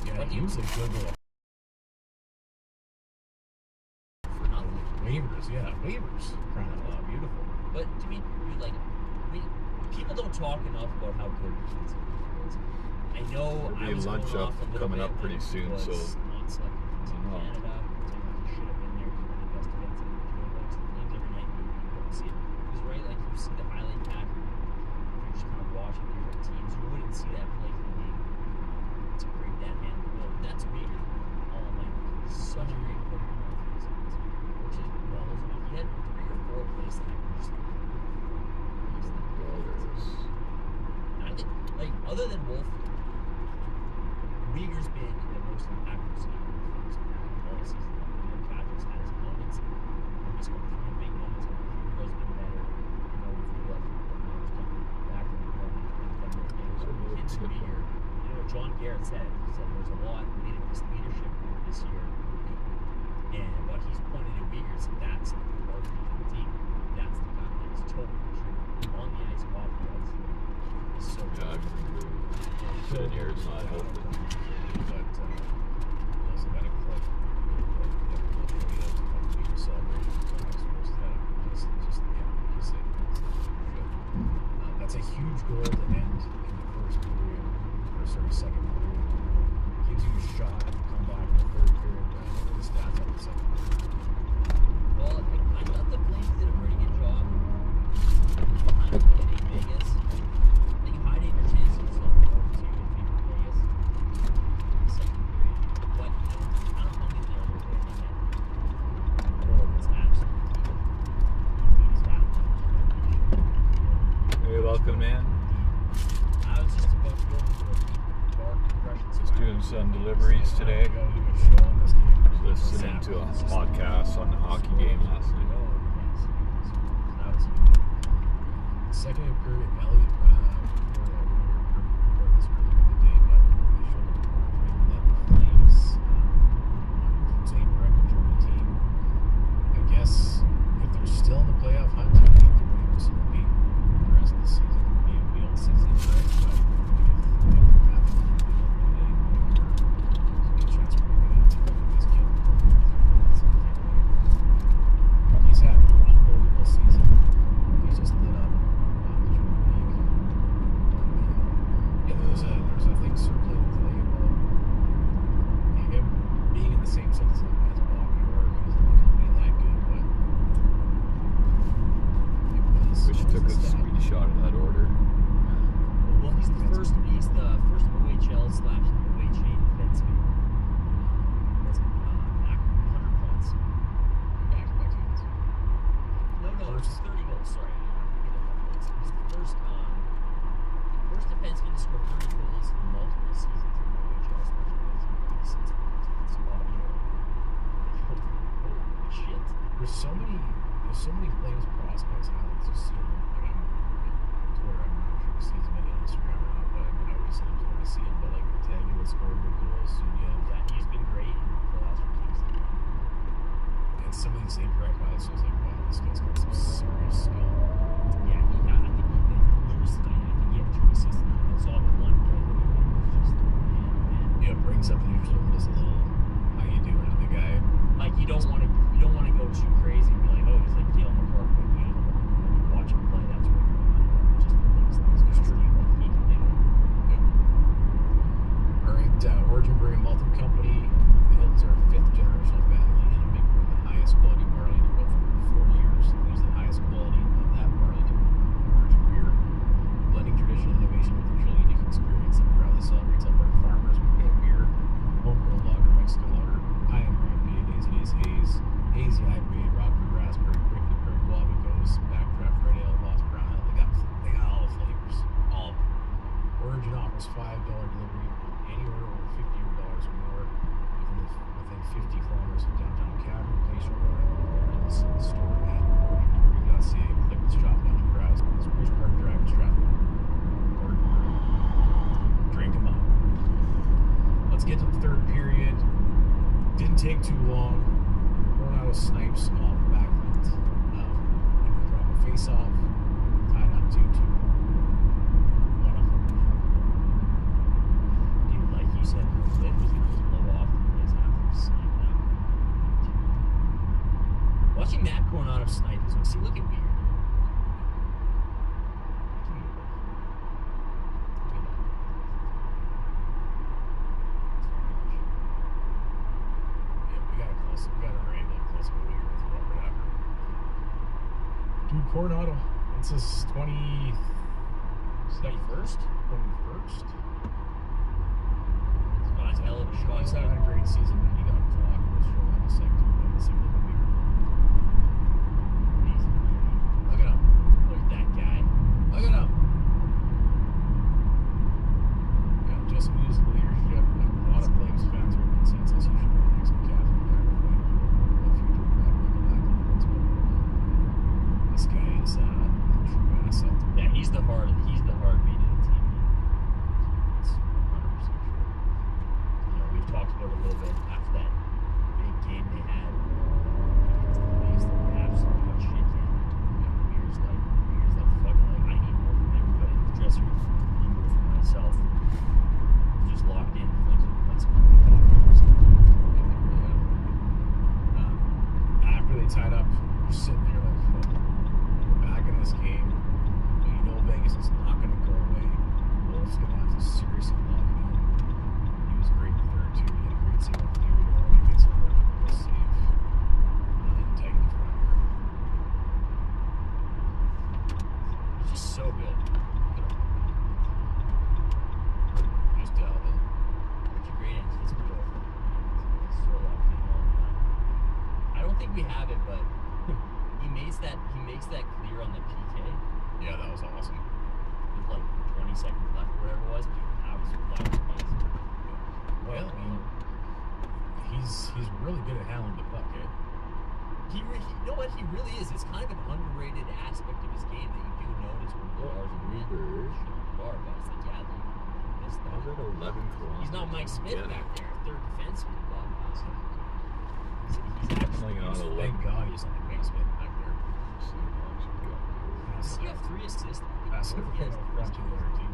Speaker 2: Yeah, he was a good goal.
Speaker 3: For nothing.
Speaker 2: Waivers, yeah, waivers. Crying out loud, beautiful.
Speaker 3: But to me, dude, like, people don't talk enough about how good defensive is. I know
Speaker 1: There'll be
Speaker 3: I was
Speaker 1: lunch
Speaker 3: going
Speaker 1: up
Speaker 3: off a little
Speaker 1: coming
Speaker 3: bit
Speaker 1: up pretty
Speaker 3: when
Speaker 1: soon,
Speaker 3: he was
Speaker 1: so-
Speaker 3: not selected for Team
Speaker 1: Oh.
Speaker 3: Canada. He should have been there. He's one of the best defensive watch the Flames every night. You don't see it. Because right, like you see the highlight pack, you're just kind of watching different teams. You wouldn't see that play from the to break that hand. Well, that's weird. All night. Such a great player. Which is well, he had 3 or 4 plays that were just. And I think, like, other than Wolf, Uyghur's been the most impactful skater all season long. I know Patrick's had his moments. He's got 3 big moments. Hugo's been better. You know, with the back in the front and done those things. So the kids in Uyghur, you know what John Garrett said? He said there's a lot made of this leadership group this year. And what he's pointed at Uyghur said that's the heartbeat of the team. That's the guy that is totally true. On the ice, off the ice. He's so
Speaker 1: Yeah,
Speaker 3: good.
Speaker 1: sitting here, it's not helping.
Speaker 2: But he also got a clip. That's a huge goal to end in the first period, or sorry, second period. Gives you a shot to come back in the third period. The stats on the second period.
Speaker 3: Well, I thought the Flames did a pretty good job behind hitting Vegas. I think high danger chances still 4-2 in favor of Vegas. Second period. But I don't know if they're there. That goal was absolutely key. He is back.
Speaker 1: Hey, welcome, man.
Speaker 3: I was just about to go for a dark depression.
Speaker 1: Just doing some deliveries today.
Speaker 2: Go do a show on this game.
Speaker 1: Listening to a podcast on the hockey game last night.
Speaker 2: Second period, Elliott, this earlier in the day, but they showed a report that the Flames, same director joined the team. I guess if they're still in the playoff hunt, I think the Flames will be the rest of the season. We don't see it, right? But if they're not, there's a good chance we're going to get this kid. He's had an unbelievable season. He's just lit up. Yeah, there's a thing circulating today about him being in the same sentence as Bob Muir. He doesn't look to be that good, but it was.
Speaker 1: Wish you took a screenshot of that order.
Speaker 3: Well, he's the first OHL/OHA defenseman. Was it 100 points?
Speaker 2: Back-to-back games.
Speaker 3: No, it's 30 goals. Sorry, he's the first defenseman to score 30 goals in multiple seasons in the OHL since Bobby Orr. Holy shit!
Speaker 2: There's so many Flames prospects. I like to see them. Like I'm on Twitter. I'm not sure to see as many on Instagram or not, but I always see them when I see them. But like Taggart scored big goals. Sunya.
Speaker 3: Yeah, he's been great in the playoffs for Kingston.
Speaker 2: And some of these incorrect highlights, I was like, wow, this guy's got some serious skill.
Speaker 3: Yeah, I think he was tonight. I think he had 2 assists tonight. I saw the one play that he made was just man.
Speaker 2: Yeah, bring something usually just a little how you doing to the guy.
Speaker 3: Like you don't want to go too crazy and be like, oh, he's like Dale McCarthy. When you watch him play, that's where you're just the things that's true. What he can do.
Speaker 2: Yeah. All right, Origin Brewing Malted Company. The Hiltons are a 5th generational family and make one of the highest quality barley in the world for 40 years. They use the highest quality of that barley to Origin beer, blending tradition and innovation with a truly unique experience that proudly celebrates Alberta farmers with great beer, homegrown lager, Mexican lager, Pioneer IPA, Daisy Days Haze, Hazy IPA, Rockwood Raspberry, Prickly Pear, Guava Ghost, Backdraft Red Ale, Lost Brown Ale. They got all the flavors. All of them. Origin offers $5 delivery on any order over $50 or more within 50 kilometers of downtown Calgary. Place your order at Origin's store at originbrewing.ca. Click the shop on the browse. Spruce Park Drive in Strathmore. Origin Brewing. Drink them up. Let's get to the third period. Didn't take too long. Coronado snipes off the back end of the face-off. Tied up 2-2. One of them.
Speaker 3: Dude, like you said, the lid was going to blow off the place after he sniped that. Watching Matt Coronado snipe is he looking weird?
Speaker 2: Dude, Coronado. It's his 21st.
Speaker 3: 21st? Scott's hell of a shot.
Speaker 2: He's having a great season, man. He got clock. We'll show that in a second, too, but it's a little bit bigger. Look at him.
Speaker 3: Look at that guy.
Speaker 2: Look at him. Yeah, just music leadership. A lot of Flames fans are in consensus. He should be the next captain of the Flames. This guy is a true asset.
Speaker 3: Yeah, he's the heartbeat of the team. It's 100% true. You know, we've talked about it a little bit after that big game they had against the Leafs. The absolute got shit canned. Weir's like, fucking like, I need more from everybody in the dressing room. I need more from myself. Just locked in. Flames are playing some good
Speaker 2: After they tied up, you're sitting there like, fuck. Back in this game, but you know Vegas is not going to go away. Wolf's going to have to seriously lock it in. He was great in the third, too. He had a great save on Theory. He makes a real save. And tight in front here.
Speaker 3: He's just so good.
Speaker 2: Just dialed in.
Speaker 3: Such a great end. Let's go over. So locked in all the time. I don't think we have it, but he makes that clear on the PK
Speaker 2: Yeah, that was awesome.
Speaker 3: with like 20 seconds left, or whatever it was. That was amazing.
Speaker 2: Well, I mean, he's really good at handling the puck, eh?
Speaker 3: You know what? He really is. It's kind of an underrated aspect of his game that you do notice when Bars and
Speaker 1: Ubers.
Speaker 3: Bar, but it's like, yeah, you missed
Speaker 1: I was
Speaker 3: that.
Speaker 1: at 11 kilometers.
Speaker 3: He's not Mike Smith
Speaker 1: Yeah.
Speaker 3: back there, third defenseman, but he's actually.
Speaker 1: Like on a
Speaker 2: Thank God he's not Mike Smith back there.
Speaker 3: Does he have 3 assists?
Speaker 2: That's the
Speaker 3: He has
Speaker 2: front to the other team.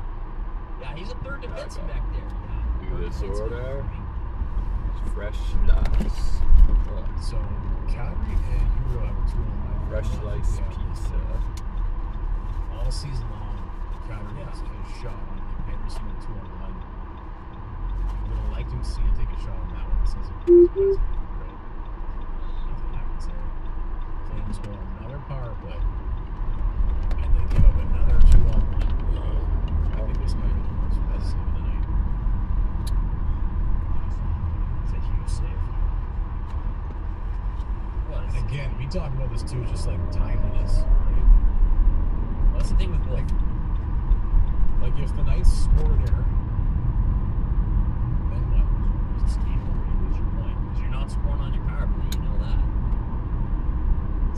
Speaker 3: Yeah, he's a third defenseman back there. Yeah.
Speaker 1: Do
Speaker 3: Third
Speaker 1: this
Speaker 3: defenseman.
Speaker 1: order. Fresh slice.
Speaker 2: So Calgary and Hero have a 2-on-1.
Speaker 1: Fresh slice pizza.
Speaker 2: All season long, Calgary has a shot on the Panthers team 2-on-1. You would have liked him to see him take a shot on that one since it was West. Nothing happens there. Flames go on another power play. And they give up another 2-on-1. I think this might be the most best save of the night.
Speaker 3: It's a huge save. Well,
Speaker 2: And again, we talk about this too, just like timeliness, right?
Speaker 3: that's the thing with Wolf.
Speaker 2: Like if the Knights score there, then what?
Speaker 3: It's game over. You lose your point because you're not scoring on your power play. You know that.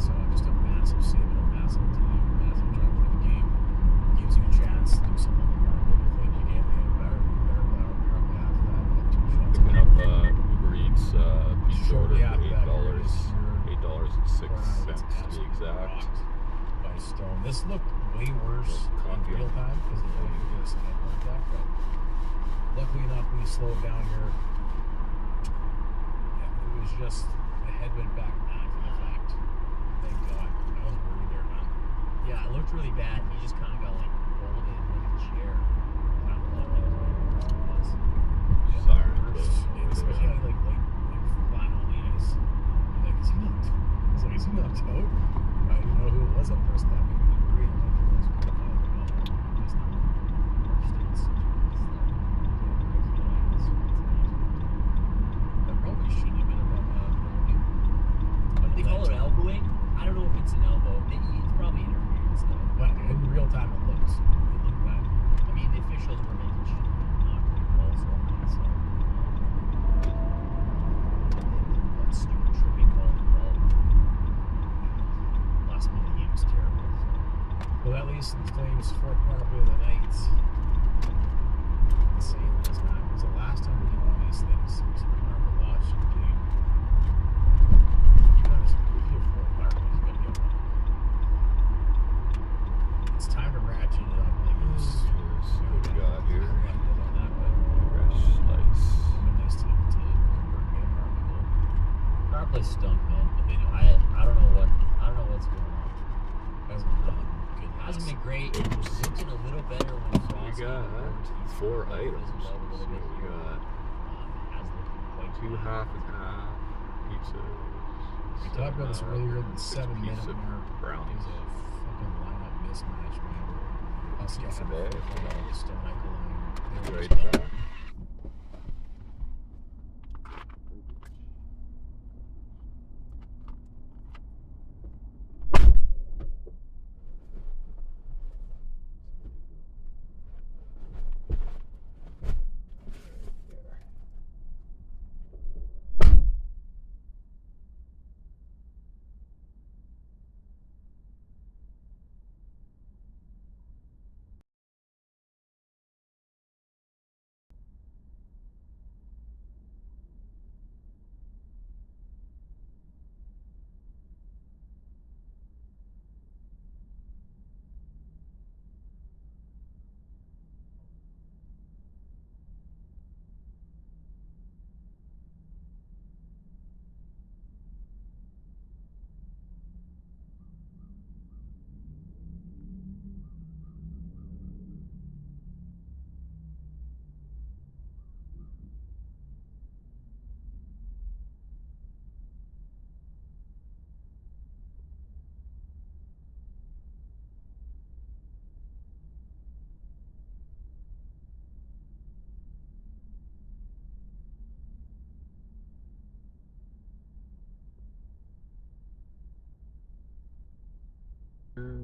Speaker 2: So just a massive save and a massive team, massive job for the game. Gives you a chance to do something on the power play to play the game. They have better power play after that. They had 2 shots.
Speaker 1: Picking up Uber Eats pizza order
Speaker 2: Shortly after
Speaker 1: for
Speaker 2: that,
Speaker 1: $8.06
Speaker 2: Coronado
Speaker 1: to be exact.
Speaker 2: By Stone. This looked way worse
Speaker 1: Coffee
Speaker 2: in real
Speaker 1: on.
Speaker 2: time because of the snap contact, but luckily enough, when you slow it down here, yeah, it was just the head went back after the fact. Thank God. I was worried there, man.
Speaker 3: Yeah, it looked really bad. He just kind of got like rolled in like a chair. Kind of thought that was what it was.
Speaker 1: Siren
Speaker 2: First,
Speaker 1: play.
Speaker 2: especially on like flat on the ice. Like, is he knocked? I was like, is he knocked out? I didn't know who it was at first. Thought maybe he agreed. I'm like, who was it? Oh, no. It's not. That probably shouldn't have been a penalty. But
Speaker 3: They call it elbowing. I don't know if it's an elbow. It's probably interference though.
Speaker 2: But in real time, it looked bad.
Speaker 3: I mean, the officials were making not good calls on that, so. That stupid tripping call involved. Last minute game was terrible.
Speaker 2: Well, at least the Flames 4th power play of the night. Insane this time. It was the last time we did one of these things. It was a Marble Lodge game. You gotta, if you have 4 power plays, you gotta get one. It's time to ratchet it up. Like, it was,
Speaker 1: See what we got here.
Speaker 2: on that, but
Speaker 1: Fresh slice.
Speaker 2: it'd be nice to remember to get a power play goal.
Speaker 3: Power play stunk, man.
Speaker 2: They don't.
Speaker 3: I don't know what's going on.
Speaker 2: Hasn't been good.
Speaker 3: Hasn't been great. It was looking a little better when
Speaker 1: We
Speaker 3: Frost
Speaker 1: got 4 items.
Speaker 3: a little bit
Speaker 1: We
Speaker 3: here.
Speaker 1: got
Speaker 3: It has looked quite
Speaker 1: 2
Speaker 3: bad.
Speaker 1: half and half pizzas.
Speaker 2: We talked about this earlier. The 7-minute
Speaker 1: piece of
Speaker 2: mark
Speaker 1: brownies.
Speaker 2: is a been lineup mismatch, man. Husky
Speaker 1: Nothing
Speaker 2: center
Speaker 1: there.
Speaker 2: field line, Stone Michael line. There was
Speaker 1: Right
Speaker 2: Bell.
Speaker 1: back.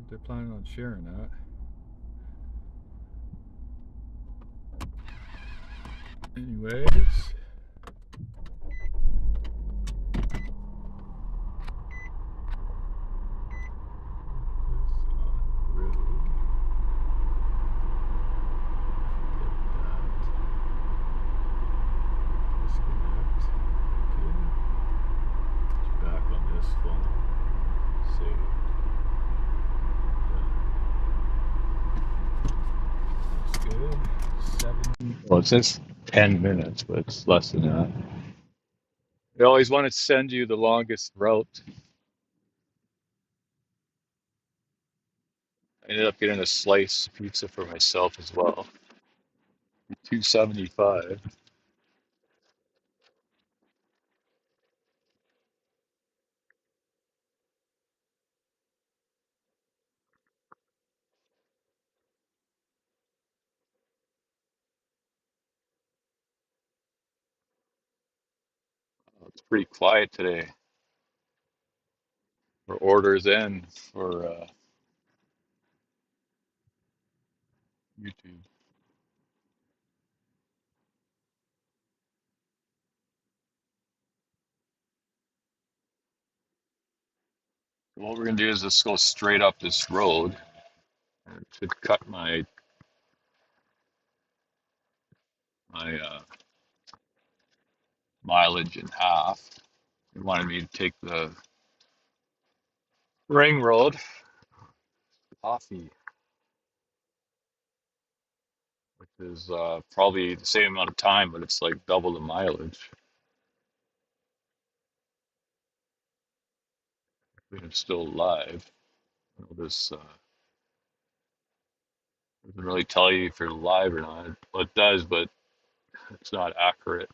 Speaker 1: They're planning on sharing that. Anyways, disconnect. Okay. Back on this phone. Save. Looks good. 7. Well, it says 10 minutes, but it's less than that. They always want to send you the longest route. I ended up getting a slice pizza for myself as well. 275. It's pretty quiet today for orders in for YouTube. So what we're gonna do is just go straight up this road. And it should cut my mileage in half. They wanted me to take the ring road, Coffee, which is probably the same amount of time, but it's like double the mileage. We're still live. This doesn't really tell you if you're live or not. Well, it does, but it's not accurate.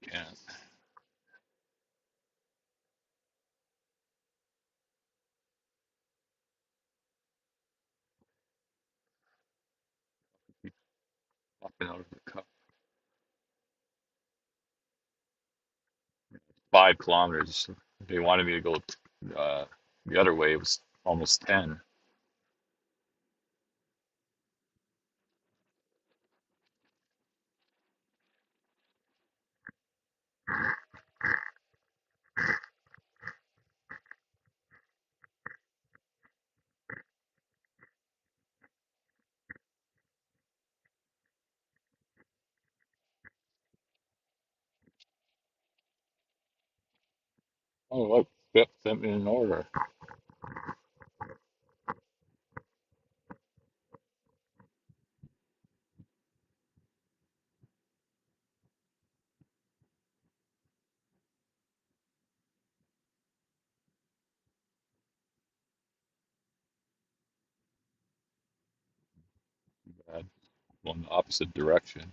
Speaker 1: Can't. Keep popping out of the cup. 5 kilometers. They wanted me to go uh, the other way. It was almost 10. Oh, look, Pip sent me an order. Bad. Going the opposite direction.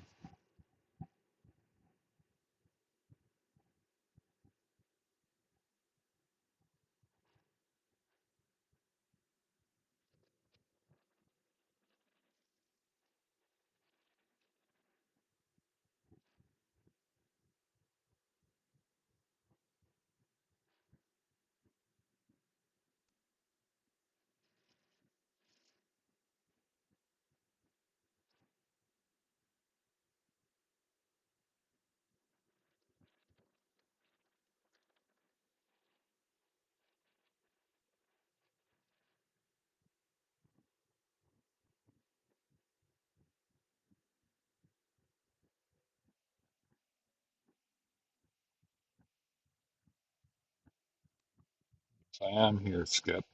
Speaker 1: I am here, Skip.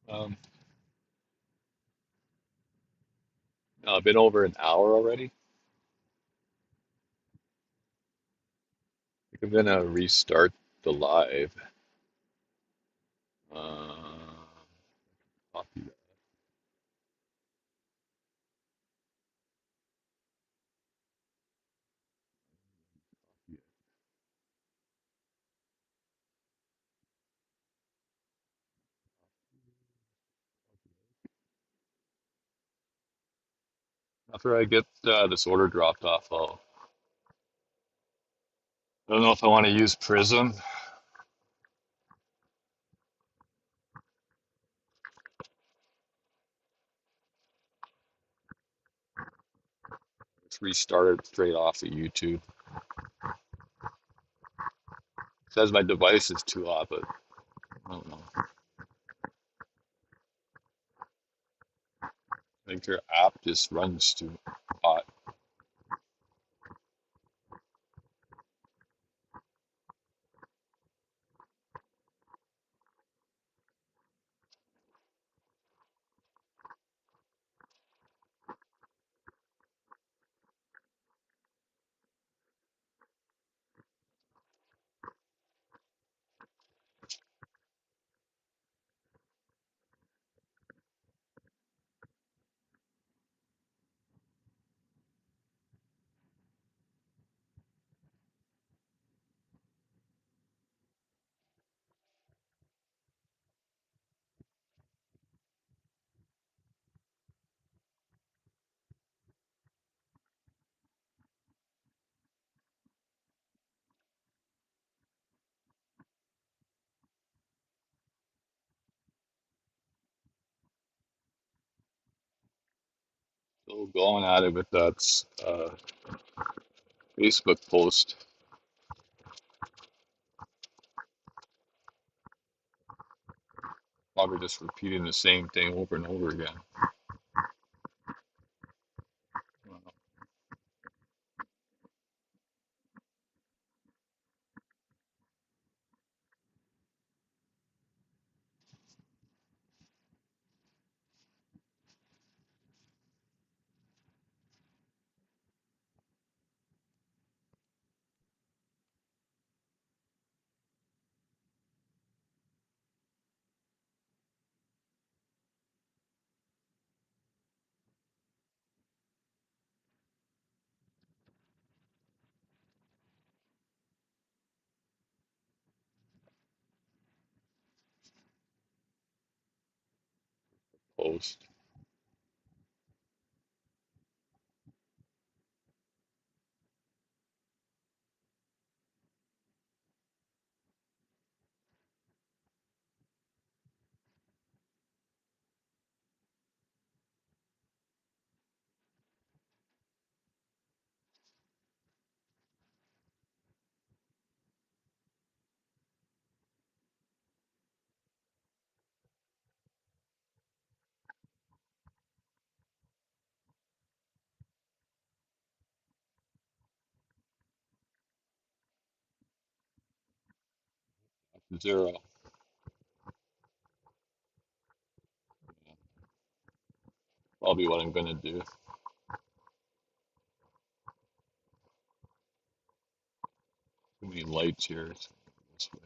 Speaker 1: Um, I've been over an hour already. I think I'm gonna restart the live. Uh, copy that. After I get this order dropped off, I don't know if I want to use Prism. Just restart it straight off of YouTube. It says my device is too hot, but I don't know. I think your app just runs too hot. Still going at it with that Facebook post. Probably just repeating the same thing over and over again. Post. Zero. Probably what I'm gonna do. Too many lights here. So this way.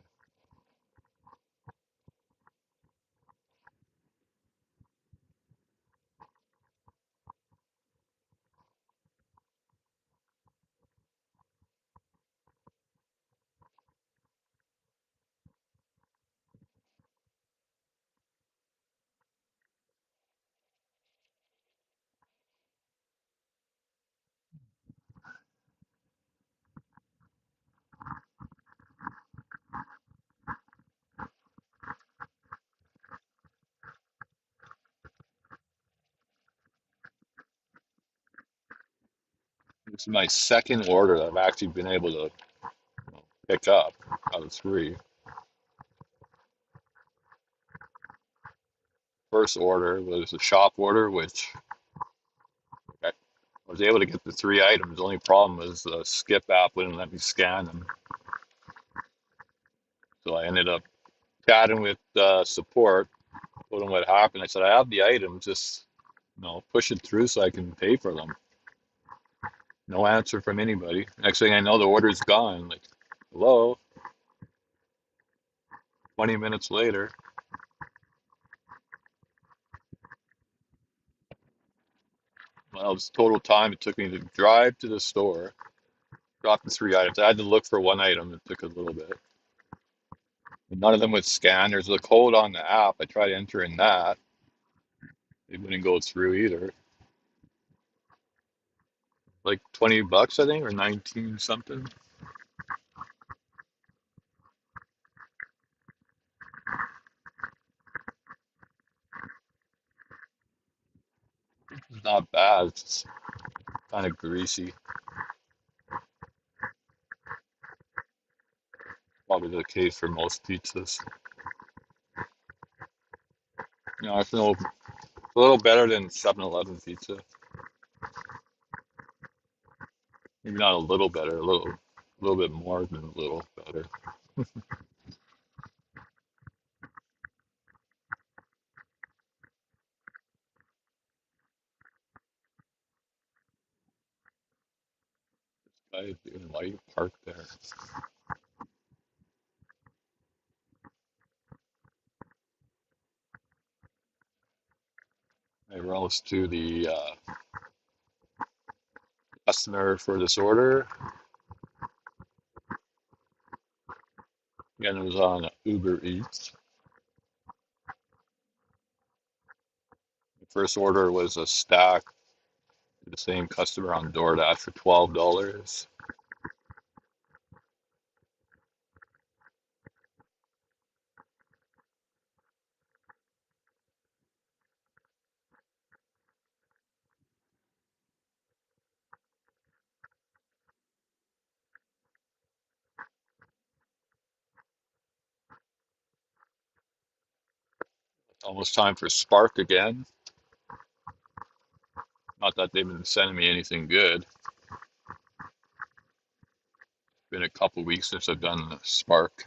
Speaker 1: This is my second order that I've actually been able to pick up out of three. First order was a shop order, which I was able to get the three items. The only problem was the Skip app wouldn't let me scan them. So I ended up chatting with support, told them what happened. I said, I have the items, just push it through so I can pay for them. No answer from anybody. Next thing I know, the order's gone. Like, hello? 20 minutes later. Well, it's total time it took me to drive to the store, drop the three items. I had to look for one item. It took a little bit. None of them would scan. There's a code on the app. I tried entering that. It wouldn't go through either. Like 20 bucks, I think, or 19 something. It's not bad. It's just kind of greasy. Probably the case for most pizzas. It's a little better than 7-Eleven pizza. Maybe not a little better, a little bit more than a little better. I didn't why you park there. I rose to the customer for this order. Again, it was on Uber Eats. The first order was a stack to the same customer on DoorDash for $12. Almost time for Spark again. Not that they've been sending me anything good. Been a couple weeks since I've done the Spark.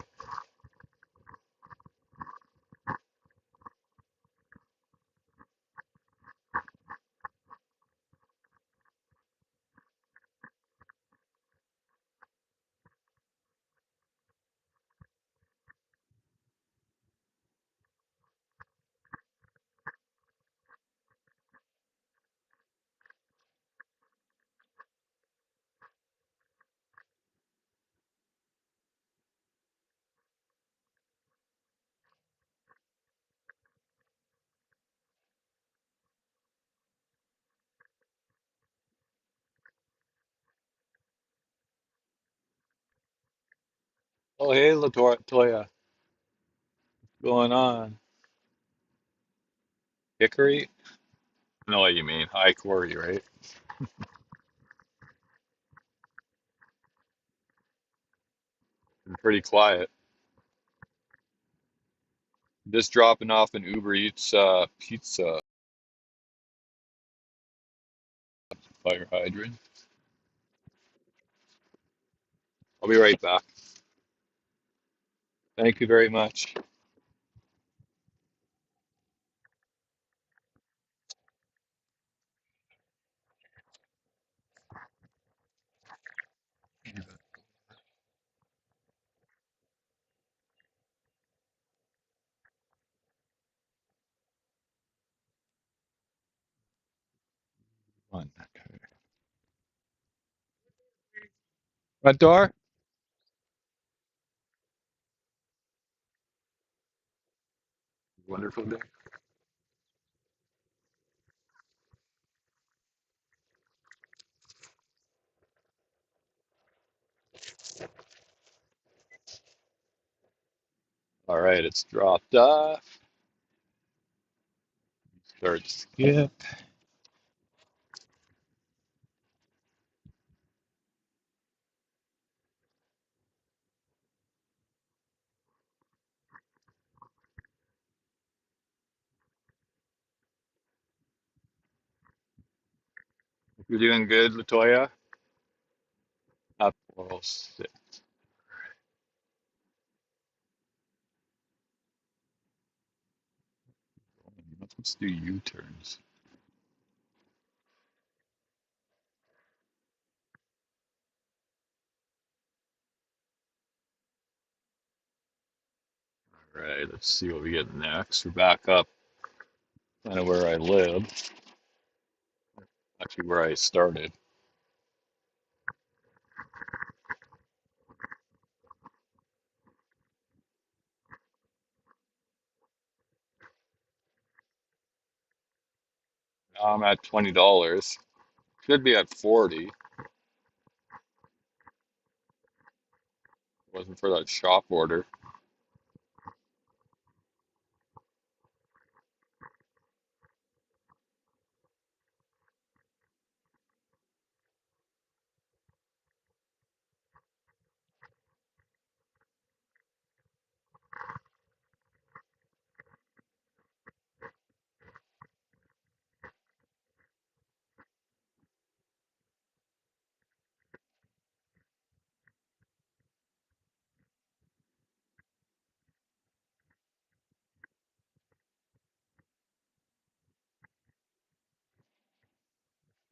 Speaker 1: Oh, hey, Latoya, what's going on? Hickory? I know what you mean. Hi, Corey, right? Been pretty quiet. Just dropping off an Uber Eats pizza fire hydrant. I'll be right back. Thank you very much. One. Front door? Wonderful day. All right, it's dropped off. Start skip. You're doing good, Latoya? Up well, shit. Let's do U-turns. All right, let's see what we get next. We're back up kind of where I live, actually where I started. Now I'm at $20. Should be at 40. Wasn't for that shop order.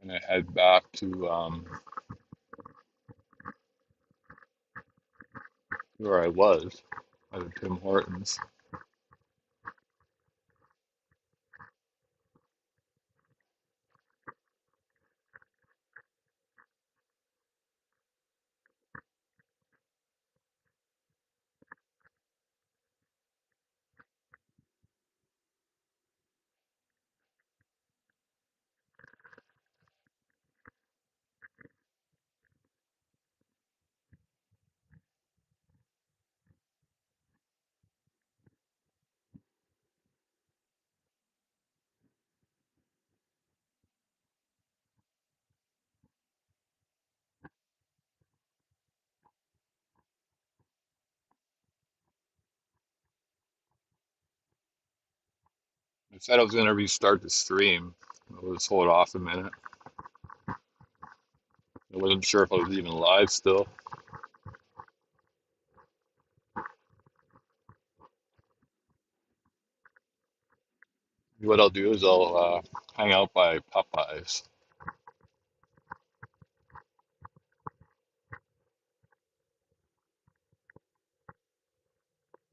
Speaker 1: And I head back to where I was at a Tim Hortons. I said I was going to restart the stream. Let's hold off a minute. I wasn't sure if I was even live still. What I'll do is I'll hang out by Popeyes.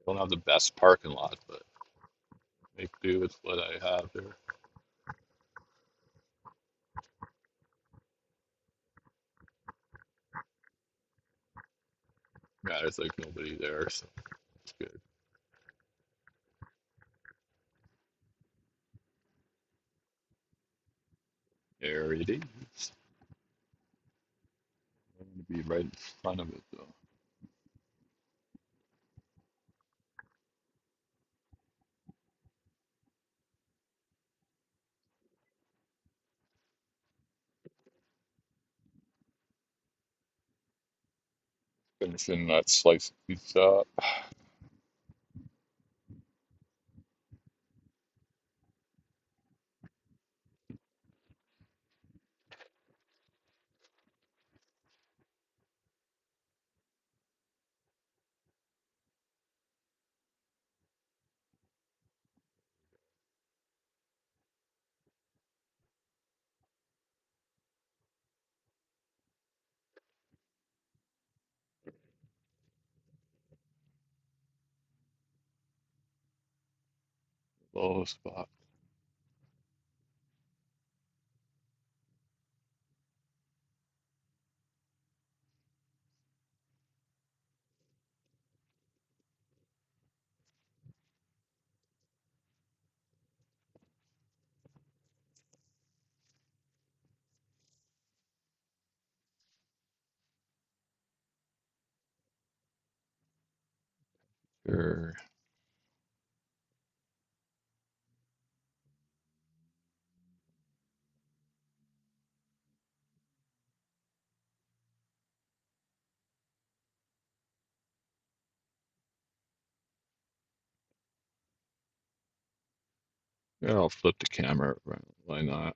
Speaker 1: Don't have the best parking lot, but make do with what I have there. Yeah, there's like nobody there, so it's good. There it is. I'm gonna be right in front of it though. Finishing that slice of pizza up. Low spot. Sure. Yeah, I'll flip the camera. Right? Why not?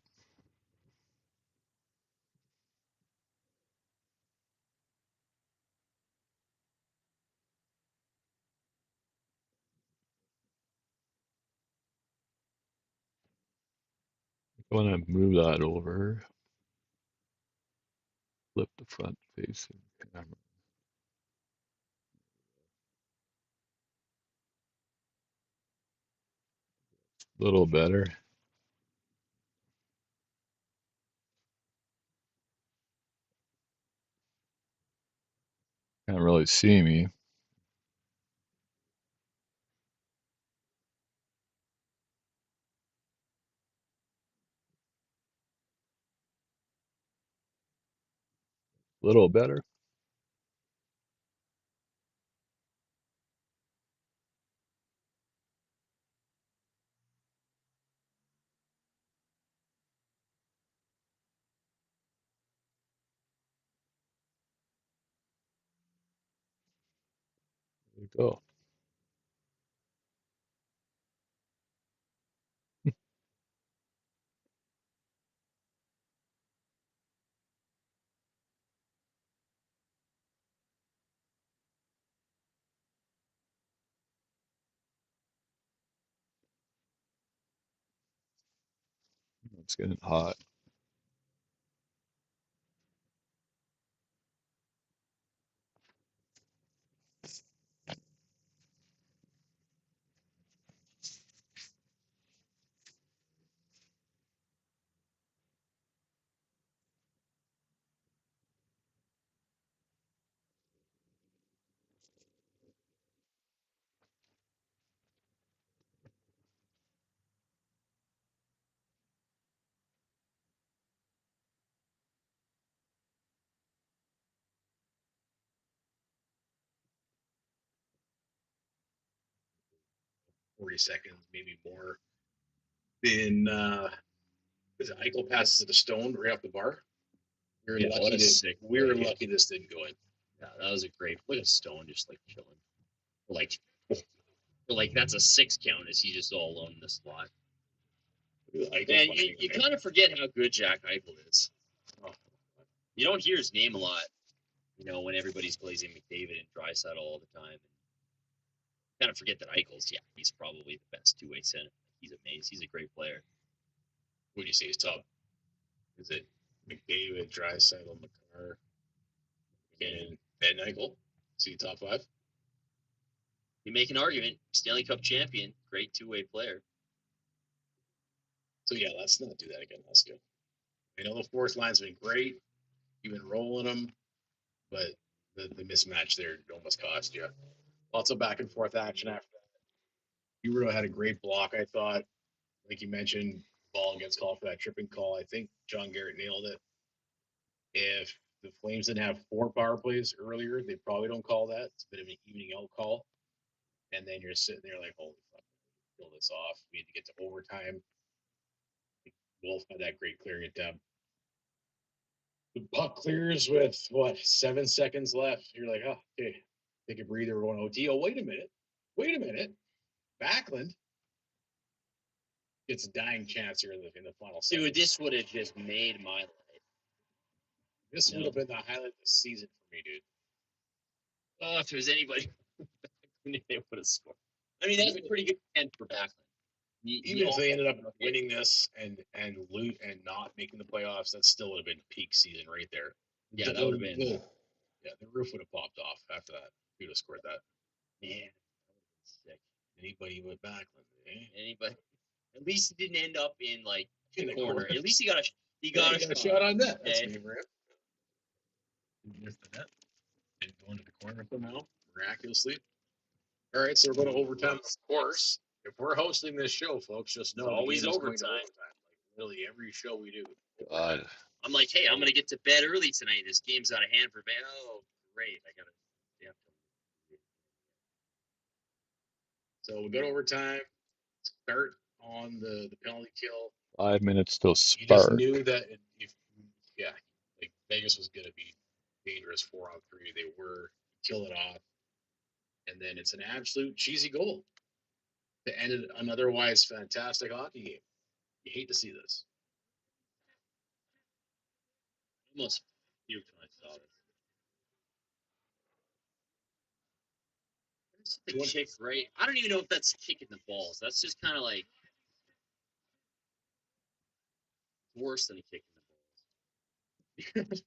Speaker 1: I want to move that over. Flip the front facing camera. A little better. Can't really see me. A little better. There we go. It's getting hot.
Speaker 2: Seconds, maybe more. Then Eichel passes it to Stone right off the bar. We were
Speaker 3: Yeah, what
Speaker 2: lucky.
Speaker 3: a sick
Speaker 2: We were
Speaker 3: play.
Speaker 2: lucky this didn't go in.
Speaker 3: Yeah, that was a great. Look at Stone just like chilling. Like that's a 6 count as he just all alone in the slot. Man, you kind of forget how good Jack Eichel is. You don't hear his name a lot, when everybody's glazing McDavid and Draisaitl all the time. Kind of forget that Eichel's, he's probably the best two-way center. He's amazing. He's a great player.
Speaker 2: What do you say is top? Is it McDavid, Draisaitl, McCarr, and Ben Eichel? See top 5?
Speaker 3: You make an argument. Stanley Cup champion, great two-way player.
Speaker 2: So yeah, let's not do that again. Let's go. I know the fourth line's been great. You've been rolling them, but the mismatch there almost cost you. Lots of back and forth action after that. Huberdeau had a great block, I thought. Like you mentioned, ball against call for that tripping call. I think John Garrett nailed it. If the Flames didn't have 4 power plays earlier, they probably don't call that. It's a bit of an evening out call. And then you're sitting there like, holy fuck, kill this off. We had to get to overtime. Wolf had that great clearing attempt. The puck clears with 7 seconds left. You're like, oh, okay, take a breather. We're going OT. Oh, wait a minute. Backlund gets a dying chance here in the final seconds.
Speaker 3: Dude, this would have just made my life.
Speaker 2: This would have been the highlight of the season for me, dude.
Speaker 3: Oh, if there was anybody, they would have scored. I mean, that's a pretty good end for Backlund.
Speaker 2: Even if they ended up winning this and not making the playoffs, that still would have been peak season right there.
Speaker 3: Yeah, that would have been.
Speaker 2: The roof would have popped off after that. He would have scored that.
Speaker 3: Man, that would have been sick.
Speaker 2: Anybody but Backlund, eh?
Speaker 3: Anybody. At least it didn't end up in
Speaker 2: the
Speaker 3: corner. At least he got a
Speaker 2: shot on net.
Speaker 3: That's
Speaker 2: me, Rip. He missed the net. Didn't go into the corner somehow, miraculously. All right, so we're going to overtime, of course. If we're hosting this show, folks, just know
Speaker 3: always overtime.
Speaker 2: Like literally every show we do.
Speaker 1: God.
Speaker 3: I'm like, hey, I'm gonna get to bed early tonight. This game's out of hand for bed. Oh, great! I gotta. Yeah.
Speaker 2: So we go to overtime. Start on the penalty kill.
Speaker 1: 5 minutes till
Speaker 2: You just
Speaker 1: spark.
Speaker 2: knew that like Vegas was going to be dangerous 4-on-3. They were kill it off, and then it's an absolute cheesy goal to end an otherwise fantastic hockey game. You hate to see this.
Speaker 3: Almost puked when I saw this. The kick, right? I don't even know if that's kicking the balls. That's just kind of like. Worse than a kick in the balls.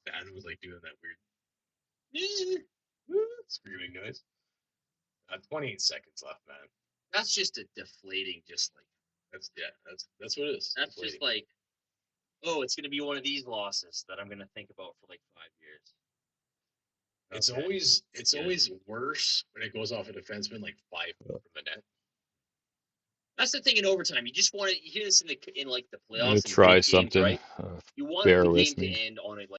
Speaker 4: Dad was like doing that weird screaming noise. 28 seconds left, man.
Speaker 3: That's just a deflating, just like
Speaker 4: That's what it is.
Speaker 3: that's
Speaker 4: deflating.
Speaker 3: just like, oh, it's gonna be one of these losses that I'm gonna think about for like 5 years.
Speaker 4: It's
Speaker 3: Okay.
Speaker 4: always worse when it goes off a defenseman like 5 feet from the net.
Speaker 3: That's the thing in overtime. You just want to. You hear this in like the
Speaker 1: I'm gonna
Speaker 3: playoffs and
Speaker 1: try
Speaker 3: big games,
Speaker 1: something.
Speaker 3: right? You want
Speaker 1: Bear
Speaker 3: the
Speaker 1: with
Speaker 3: game
Speaker 1: me.
Speaker 3: to end